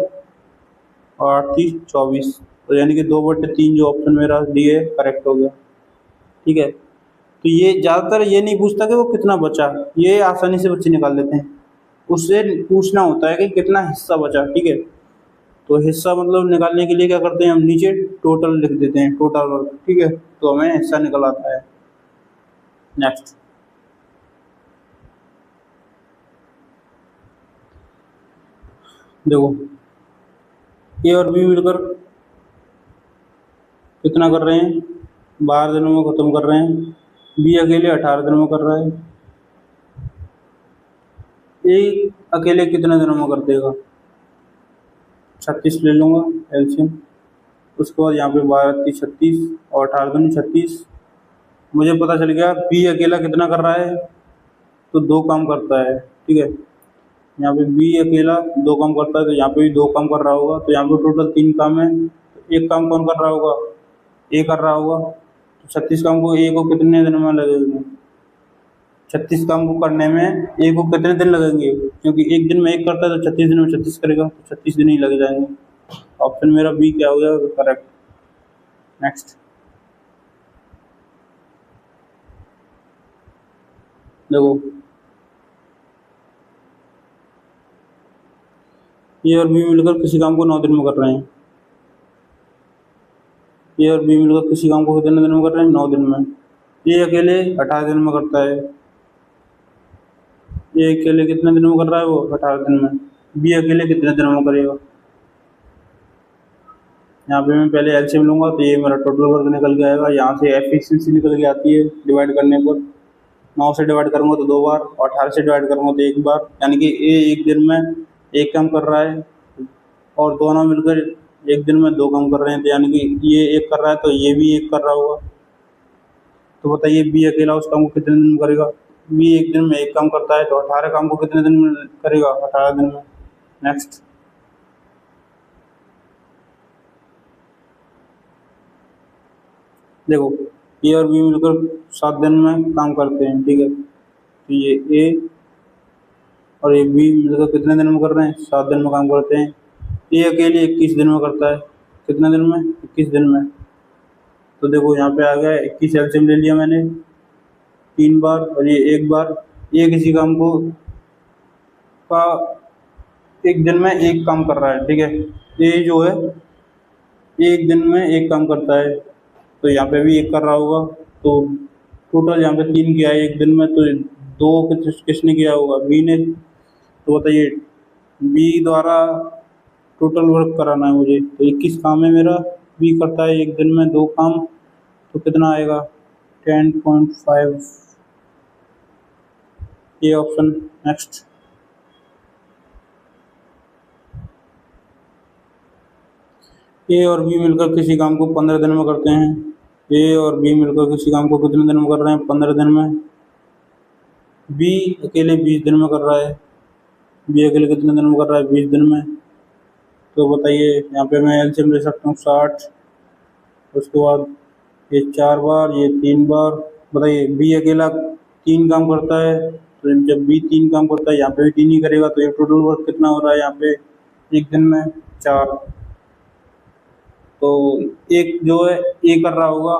और 8 3 24, तो यानी कि 2/3 जो ऑप्शन मेरा डी है करेक्ट हो गया, ठीक है। तो ये ज़्यादातर ये नहीं पूछता कि वो कितना बचा, ये आसानी से बच्चे निकाल लेते हैं, उससे पूछना होता है कि कितना हिस्सा बचा, ठीक है। तो हिस्सा मतलब निकालने के लिए क्या करते हैं, हम नीचे टोटल लिख देते हैं, टोटल वर्क, ठीक है, तो हमें हिस्सा निकल आता है। नेक्स्ट देखो, ए और बी मिलकर कितना कर रहे हैं, 12 दिनों में ख़त्म कर रहे हैं। बी अकेले 18 दिनों में कर रहा है। ए अकेले कितने दिनों में कर देगा, 36 ले लूँगा एलसीएम। उसके बाद यहाँ पे 12 3 36 और 18 दूनी 36। मुझे पता चल गया बी अकेला कितना कर रहा है, तो 2 काम करता है, ठीक है। यहाँ पे बी अकेला 2 काम करता है, तो यहाँ पे भी 2 काम कर रहा होगा, तो यहाँ पे टोटल 3 काम है। तो एक काम कौन कर रहा होगा, ए कर रहा होगा। तो 36 काम को ए को कितने दिन में लगेंगे, 36 काम को करने में ए को कितने दिन लगेंगे, क्योंकि एक दिन में एक करता है तो 36 दिन में 36 करेगा, तो 36 दिन ही लग जाएंगे। ऑप्शन मेरा बी क्या हो जाएगा, करेक्ट। नेक्स्ट देखो, ए और बी मिलकर किसी काम को 9 दिन में कर रहे हैं। ए और बी मिलकर किसी काम को कितने दिन में कर रहे हैं, 9 दिन में। ए अकेले 18 दिन में करता है। ए अकेले कितने दिन में कर रहा है, वो 18 दिन में। बी अकेले कितने दिनों में करेगा। यहाँ पे मैं पहले एलसीएम लूंगा, तो ये मेरा टोटल वर्क निकल के आएगा। यहाँ से एफिशिएंसी निकल के आती है डिवाइड करने पर। 9 से डिवाइड करूँगा तो 2 बार, और 18 से डिवाइड करूँगा तो 1 बार, यानी कि ए एक दिन में एक काम कर रहा है और दोनों मिलकर एक दिन में 2 काम कर रहे हैं। तो यानी कि ये एक कर रहा है तो ये भी एक कर रहा होगा। तो बताइए बी अकेला उस काम को कितने दिन में करेगा। बी एक दिन में एक काम करता है, तो 18 काम को कितने दिन में करेगा, 18 दिन में। नेक्स्ट देखो, ए और बी मिलकर 7 दिन में काम करते हैं, ठीक है। तो ये ए और ये बी मिलकर कितने दिन में कर रहे हैं, 7 दिन में काम करते हैं। ए अकेले 21 दिन में करता है, कितने दिन में, 21 दिन में। तो देखो यहाँ पे आ गया 21 एलसीएम ले लिया मैंने 3 बार, और ये 1 बार। ये किसी काम को का एक दिन में एक काम कर रहा है, ठीक है। ये जो है एक दिन में एक काम करता है, तो यहाँ पे भी एक कर रहा होगा। तो टोटल यहाँ पे 3 किया है एक दिन में, तो 2 किसने किया होगा, बी ने। तो बताइए बी द्वारा टोटल वर्क कराना है मुझे, तो 21 काम है मेरा। बी करता है एक दिन में 2 काम, तो कितना आएगा, 10.5, ये ऑप्शन। नेक्स्ट ए और बी मिलकर किसी काम को 15 दिन में करते हैं। ए और बी मिलकर किसी काम को कितने दिन में कर रहे हैं, 15 दिन में। बी अकेले 20 दिन में कर रहा है। बी अकेले कितने दिन में कर रहा है, 20 दिन में। तो बताइए यहाँ पे मैं एलसीएम ले सकता हूँ 60, उसके बाद ये 4 बार, ये 3 बार। बताइए बी अकेला 3 काम करता है, तो जब बी 3 काम करता है, यहाँ पे भी 3 ही करेगा, तो ये टोटल वर्क कितना हो रहा है यहाँ पे एक दिन में, 4। तो एक जो है ए कर रहा होगा,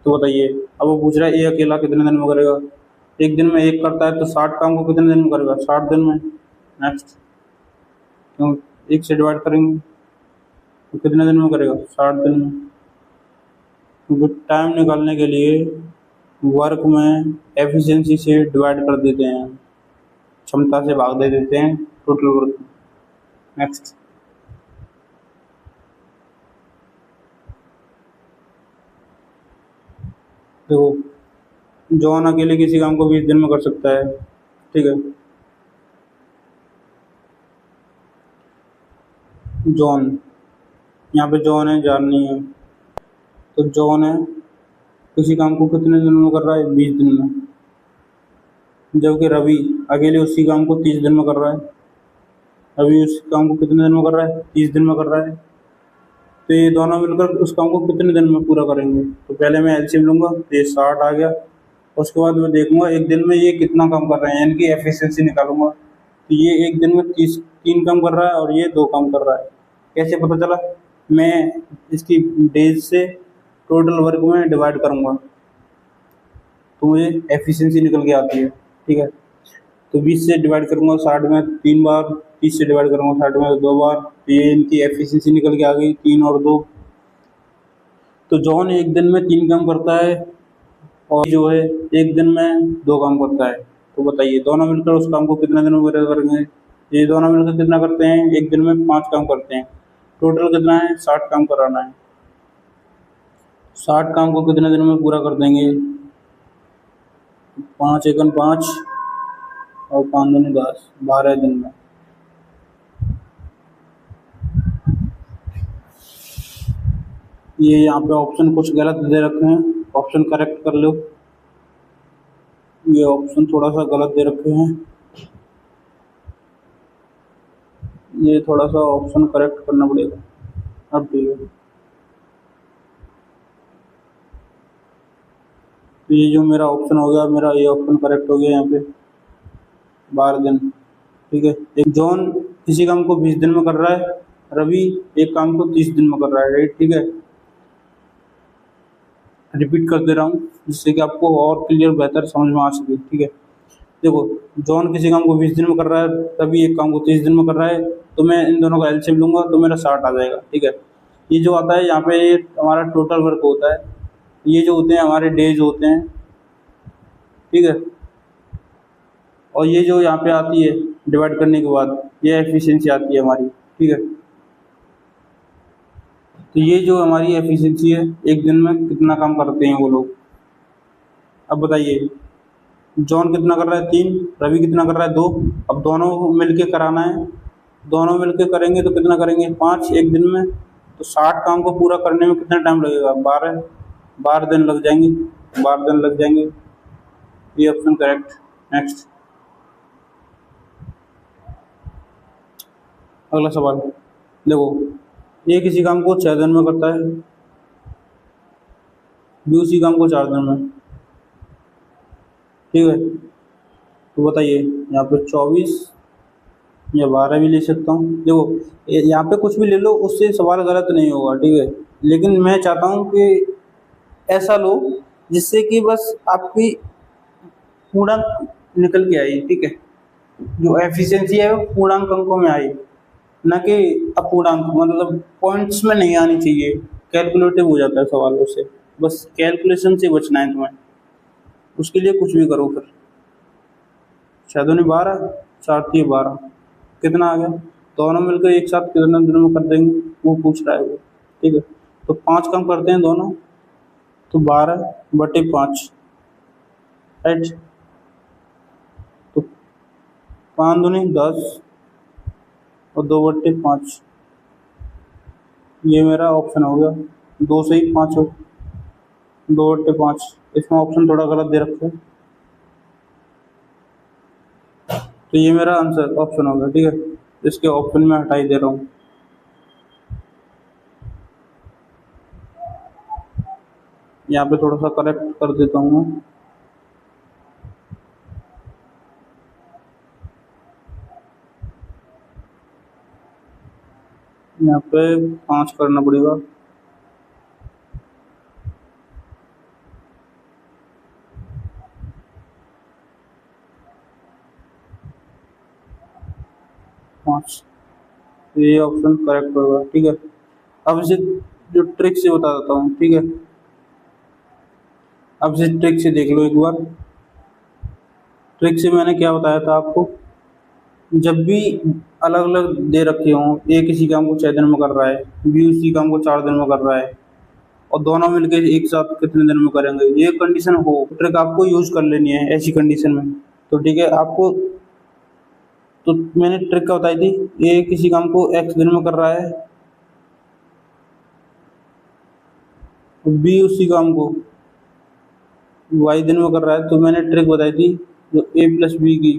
तो बताइए अब वो पूछ रहा है ए अकेला कितने दिन में करेगा। एक दिन में एक करता है, तो 60 काम को कितने दिन में करेगा, 60 दिन में। नेक्स्ट क्यों, 1 से डिवाइड करेंगे तो कितने दिन में करेगा, 60 दिन में। क्योंकि टाइम निकालने के लिए वर्क में एफिशिएंसी से डिवाइड कर देते हैं, क्षमता से भाग दे देते हैं टोटल वर्क। नेक्स्ट देखो, जॉन अकेले किसी काम को 20 दिन में कर सकता है, ठीक है। जॉन, यहाँ पे जॉन है, जान नहीं है। तो जॉन है किसी काम को कितने दिन में कर रहा है, 20 दिन में। जबकि रवि अकेले उसी काम को 30 दिन में कर रहा है। रवि उस काम को कितने दिन में कर रहा है, 30 दिन में कर रहा है। तो ये दोनों मिलकर उस काम को कितने दिन में पूरा करेंगे। तो पहले मैं एलसीएम लूँगा, तो ये 60 आ गया। उसके बाद मैं देखूंगा एक दिन में ये कितना काम कर रहे हैं, यानी कि एफिशिएंसी निकालूंगा। तो ये एक दिन में 3 काम कर रहा है और ये 2 काम कर रहा है। कैसे पता चला, मैं इसकी डेज से टोटल वर्क में डिवाइड करूंगा, तो मुझे एफिशिएंसी निकल के आती है, ठीक है। तो 20 से डिवाइड करूंगा 60 में 3 बार, 30 से डिवाइड करूंगा 60 में 2 बार। तो ये इनकी एफिशिएंसी निकल के आ गई, 3 और 2। तो जॉन एक दिन में 3 काम करता है और जो है एक दिन में 2 काम करता है। तो बताइए दोनों मिलकर उस काम को कितने दिन में पूरा करेंगे। ये दोनों मिलकर कितना करते हैं, एक दिन में 5 काम करते हैं। टोटल कितना है, 60 काम कराना है। 60 काम को कितने दिन में पूरा कर देंगे? 5 एकन 5 और 5 दूनी 10, 12 दिन में। ये यहाँ पे ऑप्शन कुछ गलत दे रखे हैं, ऑप्शन करेक्ट कर लो। ये ऑप्शन थोड़ा सा गलत दे रखे हैं, ये थोड़ा सा ऑप्शन करेक्ट करना पड़ेगा। अब ठीक है, तो ये जो मेरा ऑप्शन हो गया, मेरा ये ऑप्शन करेक्ट हो गया यहाँ पे 12 दिन। ठीक है, एक जॉन किसी काम को 20 दिन में कर रहा है, रवि एक काम को 30 दिन में कर रहा है, राइट। ठीक है, रिपीट कर दे रहा हूँ जिससे कि आपको और क्लियर बेहतर समझ में आ सके। ठीक है, देखो जॉन किसी काम को 20 दिन में कर रहा है, रवि एक काम को 30 दिन में कर रहा है, तो मैं इन दोनों का एलसीएम लूंगा तो मेरा 60 आ जाएगा। ठीक है, ये जो आता है यहाँ पे ये हमारा टोटल वर्क होता है, ये जो होते हैं हमारे डेज होते हैं। ठीक है, और ये जो यहाँ पे आती है डिवाइड करने के बाद ये एफिशिएंसी आती है हमारी। ठीक है, तो ये जो हमारी एफिशिएंसी है, एक दिन में कितना काम करते हैं वो लोग। अब बताइए, जॉन कितना कर रहा है 3, रवि कितना कर रहा है 2। अब दोनों मिलके कराना है, दोनों मिलके करेंगे तो कितना करेंगे 5 एक दिन में। तो 60 काम को पूरा करने में कितना टाइम लगेगा? 12 दिन लग जाएंगे, 12 दिन लग जाएंगे। ये ऑप्शन करेक्ट। नेक्स्ट, अगला सवाल देखो, ये किसी काम को 6 दिन में करता है, बी उसी काम को 4 दिन में। ठीक है, तो बताइए यहाँ पे 24 या 12 भी ले सकता हूँ। देखो यहाँ पे कुछ भी ले लो, उससे सवाल गलत नहीं होगा। ठीक है, लेकिन मैं चाहता हूँ कि ऐसा लो जिससे कि बस आपकी पूर्णांक निकल के आई। ठीक है, जो एफिशिएंसी है वो पूर्णांक अंकों में आई, ना कि अपूर्णांक, मतलब पॉइंट्स में नहीं आनी चाहिए। कैलकुलेटिव हो जाता है सवाल उससे, बस कैलकुलेशन से बचना है तुम्हें, उसके लिए कुछ भी करो। फिर 6 दूनी 12, 4 3 12, कितना आ गया? दोनों मिलकर एक साथ कितने दिनों में कर देंगे वो पूछ रहा है वो। ठीक है, तो 5 काम करते हैं दोनों, तो 12/5, राइट। तो 5 दूनी 10 और 2/5, ये मेरा ऑप्शन हो गया। 2 से ही 5 हो, 2/5। इसमें ऑप्शन थोड़ा गलत दे रखा है, तो ये मेरा आंसर ऑप्शन हो गया। ठीक है, इसके ऑप्शन में हटा ही दे रहा हूँ। यहाँ पे थोड़ा सा करेक्ट कर देता हूँ मैं। यहाँ पे 5 करना पड़ेगा। ये ऑप्शन करेक्ट होगा। ठीक है, अब इसे जो ट्रिक से बता देता हूँ। ठीक है, अब इसे ट्रिक से देख लो एक बार। ट्रिक से मैंने क्या बताया था आपको, जब भी अलग अलग दे रखे हों, ए किसी काम को 6 दिन में कर रहा है, बी उसी काम को 4 दिन में कर रहा है, और दोनों मिलकर एक साथ कितने दिन में करेंगे, ये कंडीशन हो, ट्रिक आपको यूज कर लेनी है ऐसी कंडीशन में। तो ठीक है, आपको तो मैंने ट्रिक क्या बताई थी, ए किसी काम को x दिन में कर रहा है, बी उसी काम को y दिन में कर रहा है, तो मैंने ट्रिक बताई थी जो a प्लस बी की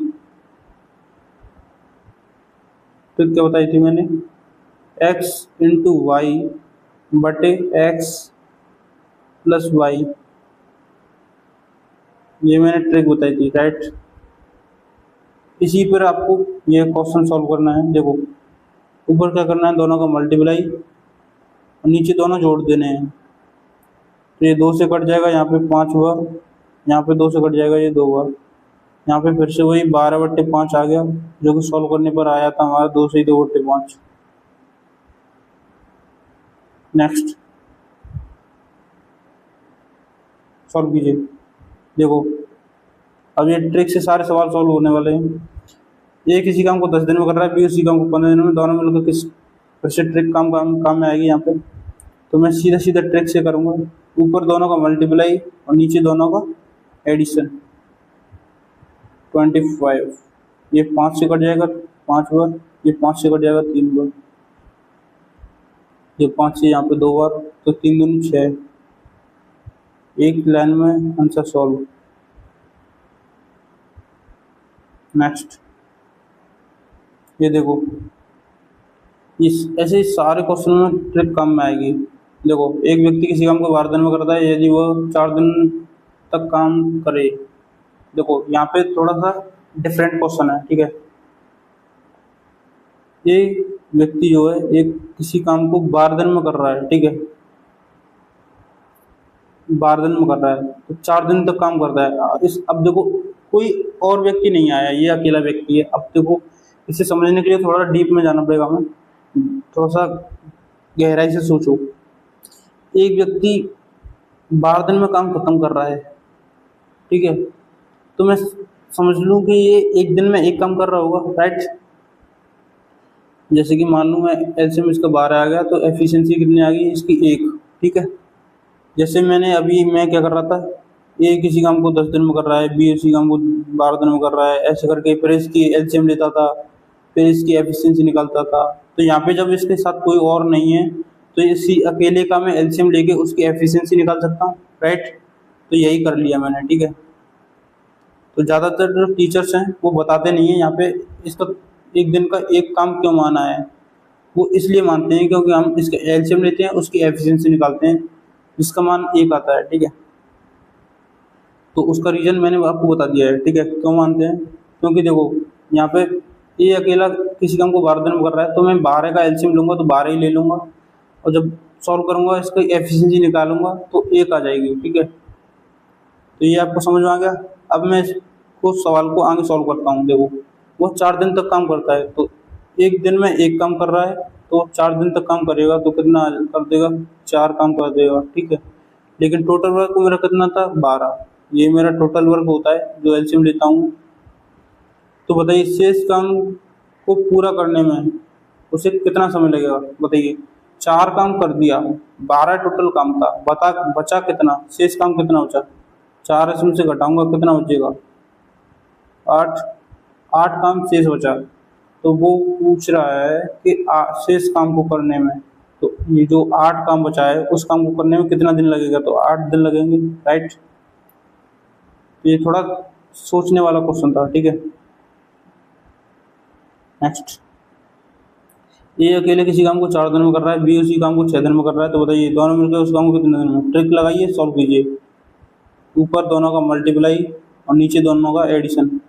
ट्रिक क्या बताई थी मैंने, x इंटू वाई बटे x प्लस वाई, ये मैंने ट्रिक बताई थी, राइट। इसी पर आपको ये क्वेश्चन सॉल्व करना है। देखो ऊपर क्या करना है, दोनों का मल्टीप्लाई, नीचे दोनों जोड़ देने हैं। तो ये 2 से कट जाएगा, यहाँ पे 5 हुआ, यहाँ पे 2 से कट जाएगा, ये 2 हुआ, यहाँ पे फिर से वही 12/5 आ गया, जो कि सॉल्व करने पर आया था हमारा 2 से ही 2/5। नेक्स्ट सॉल्व कीजिए। देखो अब ये ट्रिक से सारे सवाल सॉल्व होने वाले हैं। ए किसी काम को 10 दिन में कर रहा है, बी उसी काम को 15 दिन में, दोनों मिलकर किस फिर से ट्रिक काम में आएगी यहाँ पे। तो मैं सीधा सीधा ट्रिक से करूँगा। ऊपर दोनों का मल्टीप्लाई और नीचे दोनों का एडिशन। 25, ये 5 से कट जाएगा 5 बार, ये 5 से कट जाएगा 3 बार, ये 5 से यहाँ पे 2 बार, तो 3 दूनी 6। एक लाइन में आंसर सॉल्व। नेक्स्ट, ये देखो, इस ऐसे ही सारे क्वेश्चन में ट्रिक काम में आएगी। देखो, एक व्यक्ति किसी काम को 12 दिन में करता है यदि वह 4 दिन तक काम करे। देखो यहाँ पे थोड़ा सा डिफरेंट क्वेश्चन है, ठीक है। ये व्यक्ति जो है एक किसी काम को 12 दिन में कर रहा है, ठीक है, 12 दिन में कर रहा है तो 4 दिन तक काम करता है। अब देखो कोई और व्यक्ति नहीं आया, ये अकेला व्यक्ति है। अब देखो इसे समझने के लिए थोड़ा डीप में जाना पड़ेगा, हमें थोड़ा सा गहराई से सोचो। एक व्यक्ति 12 दिन में काम खत्म कर रहा है, ठीक है, तो मैं समझ लूँ कि ये एक दिन में एक काम कर रहा होगा, राइट। जैसे कि मान लूँ मैं एलसीएम इसका 12 आ गया तो एफिशिएंसी कितनी आ गई इसकी 1, ठीक है। जैसे मैं क्या कर रहा था, ए किसी काम को 10 दिन में कर रहा है, बी किसी काम को 12 दिन में कर रहा है, ऐसे करके फिर इसकी एलसीएम लेता था, फिर इसकी एफिशिएंसी निकालता था। तो यहाँ पे जब इसके साथ कोई और नहीं है तो इसी अकेले का मैं एलसीएम लेके उसकी एफिशिएंसी निकाल सकता हूँ, राइट। तो यही कर लिया मैंने, ठीक है। तो ज़्यादातर जो टीचर्स हैं वो बताते नहीं है यहाँ पे इसका एक दिन का एक काम क्यों माना है। वो इसलिए मानते हैं क्योंकि हम इसके एलसीएम लेते हैं, उसकी एफिशिएंसी निकालते हैं, जिसका मान 1 आता है, ठीक है। तो उसका रीज़न मैंने आपको बता दिया है, ठीक है, क्यों मानते हैं। क्योंकि देखो यहाँ पे ये अकेला किसी काम को 12 दिन में कर रहा है तो मैं 12 का एलसीएम लूँगा तो 12 ही ले लूँगा, और जब सॉल्व करूँगा इसकी एफिशिएंसी निकालूंगा तो 1 आ जाएगी, ठीक है। तो ये आपको समझ में आ गया। अब मैं इसको सवाल को आगे सॉल्व करता हूँ। देखो वो 4 दिन तक काम करता है तो एक दिन में एक काम कर रहा है तो 4 दिन तक काम करेगा तो कितना कर देगा, 4 काम कर देगा, ठीक है। लेकिन टोटल वर्क मेरा कितना था, 12। ये मेरा टोटल वर्क होता है जो एलसीएम लेता हूँ। तो बताइए शेष काम को पूरा करने में उसे कितना समय लगेगा, बताइए। 4 काम कर दिया, 12 टोटल काम था, बचा कितना, शेष काम कितना बचा। 4 इसमें से घटाऊंगा कितना बचेगा, 8 काम शेष बचा। तो वो पूछ रहा है कि शेष काम को करने में, तो ये जो 8 काम बचा है उस काम को करने में कितना दिन लगेगा, तो 8 दिन लगेंगे, राइट। ये थोड़ा सोचने वाला क्वेश्चन था, ठीक है। नेक्स्ट, ये अकेले किसी काम को 4 दिन में कर रहा है, बी उसी काम को 6 दिन में कर रहा है, तो बताइए दोनों मिलकर उस काम को कितने दिन में। ट्रिक लगाइए, सॉल्व कीजिए। ऊपर दोनों का मल्टीप्लाई और नीचे दोनों का एडिशन।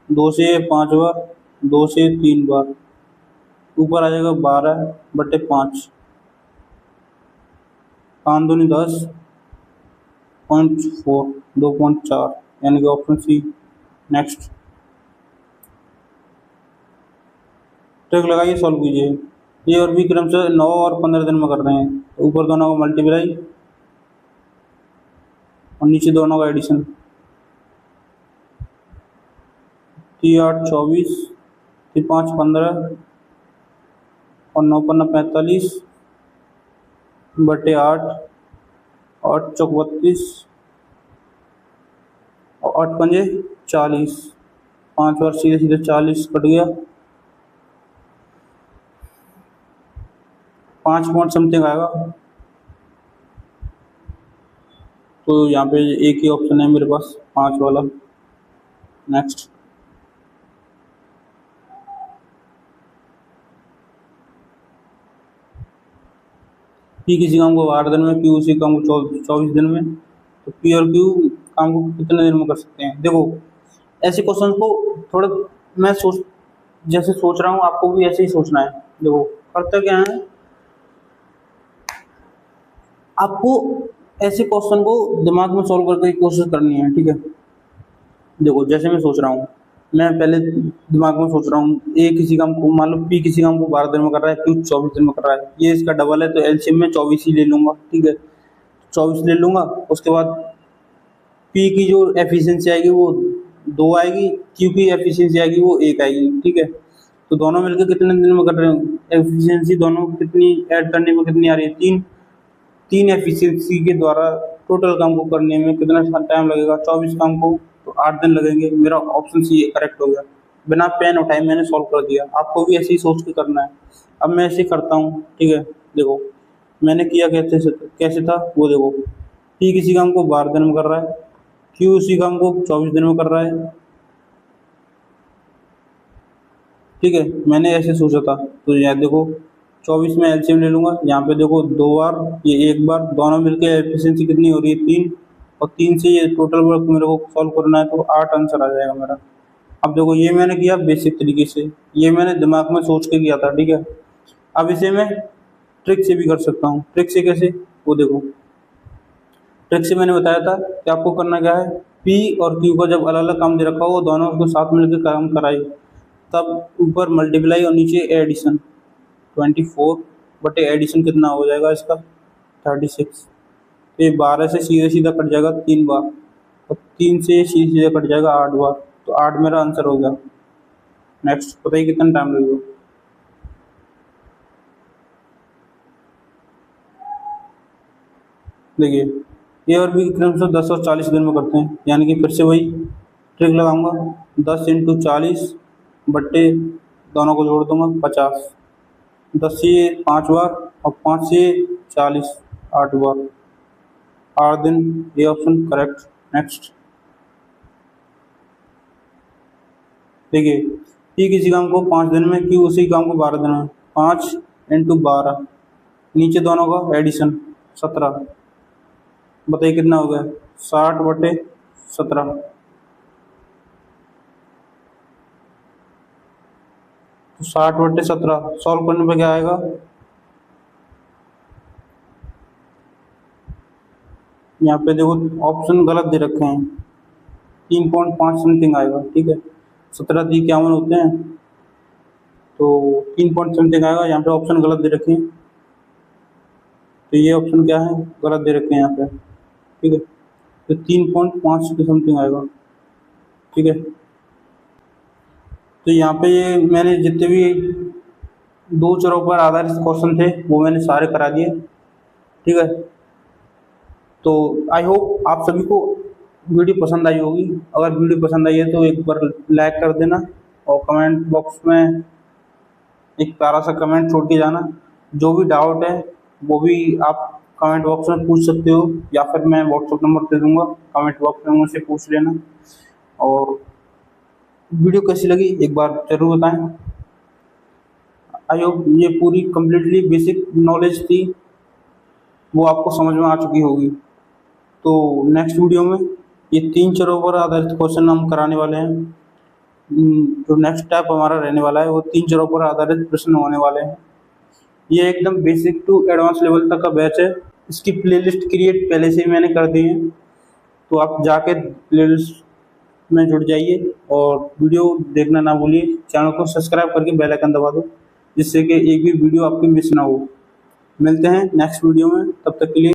2 से 5 बार, 2 से 3 बार, ऊपर आ जाएगा 12/5, 5 दूनी 10, 0.4, 2.4, यानी कि ऑप्शन सी। नेक्स्ट, ट्रिक लगाइए, सॉल्व कीजिए। ये और बी क्रम से 9 और 15 दिन में कर रहे हैं, तो ऊपर दोनों का मल्टीप्लाई और नीचे दोनों का एडिशन। 3 8 24, 3 5 15 और 9 15 45 बटे 8, 8 चौक 32 और 8 पंजे 40, 5 बार सीधे सीधे 40 कट गया, 5 पॉइंट समथिंग आएगा। तो यहाँ पे एक ही ऑप्शन है मेरे पास, 5 वाला। नेक्स्ट, पी किसी काम को 8 दिन में, क्यू उसी काम को 24 दिन में, तो पी और क्यू काम को कितने दिन में कर सकते हैं। देखो ऐसे क्वेश्चन को थोड़ा मैं जैसे सोच रहा हूँ आपको भी ऐसे ही सोचना है। देखो करता क्या है, आपको ऐसे क्वेश्चन को दिमाग में सॉल्व करने की कोशिश करनी है, ठीक है। देखो जैसे मैं सोच रहा हूँ, मैं पहले दिमाग में सोच रहा हूँ ए किसी काम को, मान लो पी किसी काम को 12 दिन में कर रहा है, क्यू 24 दिन में कर रहा है, ये इसका डबल है तो एलसीएम में 24 ही ले लूंगा, ठीक है। 24 ले लूंगा, उसके बाद पी की जो एफिशिएंसी आएगी वो 2 आएगी, क्यू की एफिशिएंसी आएगी वो 1 आएगी, ठीक है। तो दोनों मिलकर कितने दिन में कर रहे हैं, एफिशिएंसी दोनों कितनी ऐड करने में कितनी आ रही है, 3। 3 एफिशिएंसी के द्वारा टोटल काम को करने में कितना टाइम लगेगा, 24 काम को तो 8 दिन लगेंगे। मेरा ऑप्शन सी करेक्ट हो गया, बिना पेन उठाए मैंने सॉल्व कर दिया। आपको भी ऐसे ही सोच के करना है। अब मैं ऐसे ही करता हूँ, ठीक है। देखो मैंने किया कैसे था वो देखो, P किसी काम को 12 दिन में कर रहा है, Q उसी काम को 24 दिन में कर रहा है, ठीक है। मैंने ऐसे सोचा था, तो यहाँ देखो 24 में एलसीएम ले लूंगा, यहाँ पे देखो 2 बार, ये 1 बार, दोनों मिलके एफिशिएंसी कितनी हो रही है 3, और 3 से ये टोटल वर्क मेरे को सॉल्व करना है, तो 8 आंसर आ जाएगा मेरा। अब देखो ये मैंने किया बेसिक तरीके से, ये मैंने दिमाग में सोच के किया था, ठीक है। अब इसे मैं ट्रिक से भी कर सकता हूँ। ट्रिक से कैसे, वो देखो ट्रिक से मैंने बताया था कि आपको करना क्या है, P और Q का जब अलग अलग काम दे रखा हो दोनों को साथ मिलकर काम कराई, तब ऊपर मल्टीप्लाई और नीचे एडिशन। 24 बटे एडिशन कितना हो जाएगा इसका 36। तो ये 12 से सीधे सीधा कट जाएगा 3 बार, और 3 से सीधे सीधा कट जाएगा 8 बार, तो 8 मेरा आंसर हो गया। नेक्स्ट बताइए कितना टाइम लगेगा। देखिए ये और भी क्रम से 10 और 40 दिन में करते हैं, यानी कि फिर से वही ट्रिक लगाऊंगा। 10 × 40 बट्टे दोनों को जोड़ दूंगा 50। 10 से 5 बार और 5 से 40 8 बार, 8 दिन, ये ऑप्शन करेक्ट। नेक्स्ट देखिए P किसी काम को 5 दिन में, Q उसी काम को 12 दिन में। 5 × 12, नीचे दोनों का एडिशन 17, बताइए कितना हो गया 60 बटे 17। तो 60 बटे 17 सॉल्व करने पे क्या आएगा, यहाँ पे देखो ऑप्शन गलत दे रखे हैं, 3.5 समथिंग आएगा, ठीक है। 17 × 3 51 होते हैं, तो 3 पॉइंट समथिंग आएगा। यहाँ पे ऑप्शन गलत दे रखे हैं, तो ये ऑप्शन क्या है, गलत दे रखे हैं यहाँ पे, ठीक है। तो 3.5 के समथिंग आएगा, ठीक है। तो यहाँ पे ये मैंने जितने भी 2 चरों पर आधारित क्वेश्चन थे वो मैंने सारे करा दिए, ठीक है। तो आई होप आप सभी को वीडियो पसंद आई होगी। अगर वीडियो पसंद आई है तो एक बार लाइक कर देना, और कमेंट बॉक्स में एक प्यारा सा कमेंट छोड़ के जाना। जो भी डाउट है वो भी आप कमेंट बॉक्स में पूछ सकते हो, या फिर मैं व्हाट्सएप नंबर दे दूंगा, कमेंट बॉक्स में मुझसे पूछ लेना। और वीडियो कैसी लगी एक बार ज़रूर बताएं। आई होप ये पूरी कम्प्लीटली बेसिक नॉलेज थी, वो आपको समझ में आ चुकी होगी। तो नेक्स्ट वीडियो में ये 3 चरों पर आधारित क्वेश्चन हम कराने वाले हैं। जो नेक्स्ट स्टेप हमारा रहने वाला है वो 3 चरों पर आधारित प्रश्न होने वाले हैं। ये एकदम बेसिक टू एडवांस लेवल तक का बैच है। इसकी प्लेलिस्ट क्रिएट पहले से ही मैंने कर दी है, तो आप जाके प्लेलिस्ट में जुड़ जाइए और वीडियो देखना ना भूलिए। चैनल को सब्सक्राइब करके बेल आइकन दबा दो, जिससे कि एक भी वीडियो आपकी मिस ना हो। मिलते हैं नेक्स्ट वीडियो में, तब तक के लिए।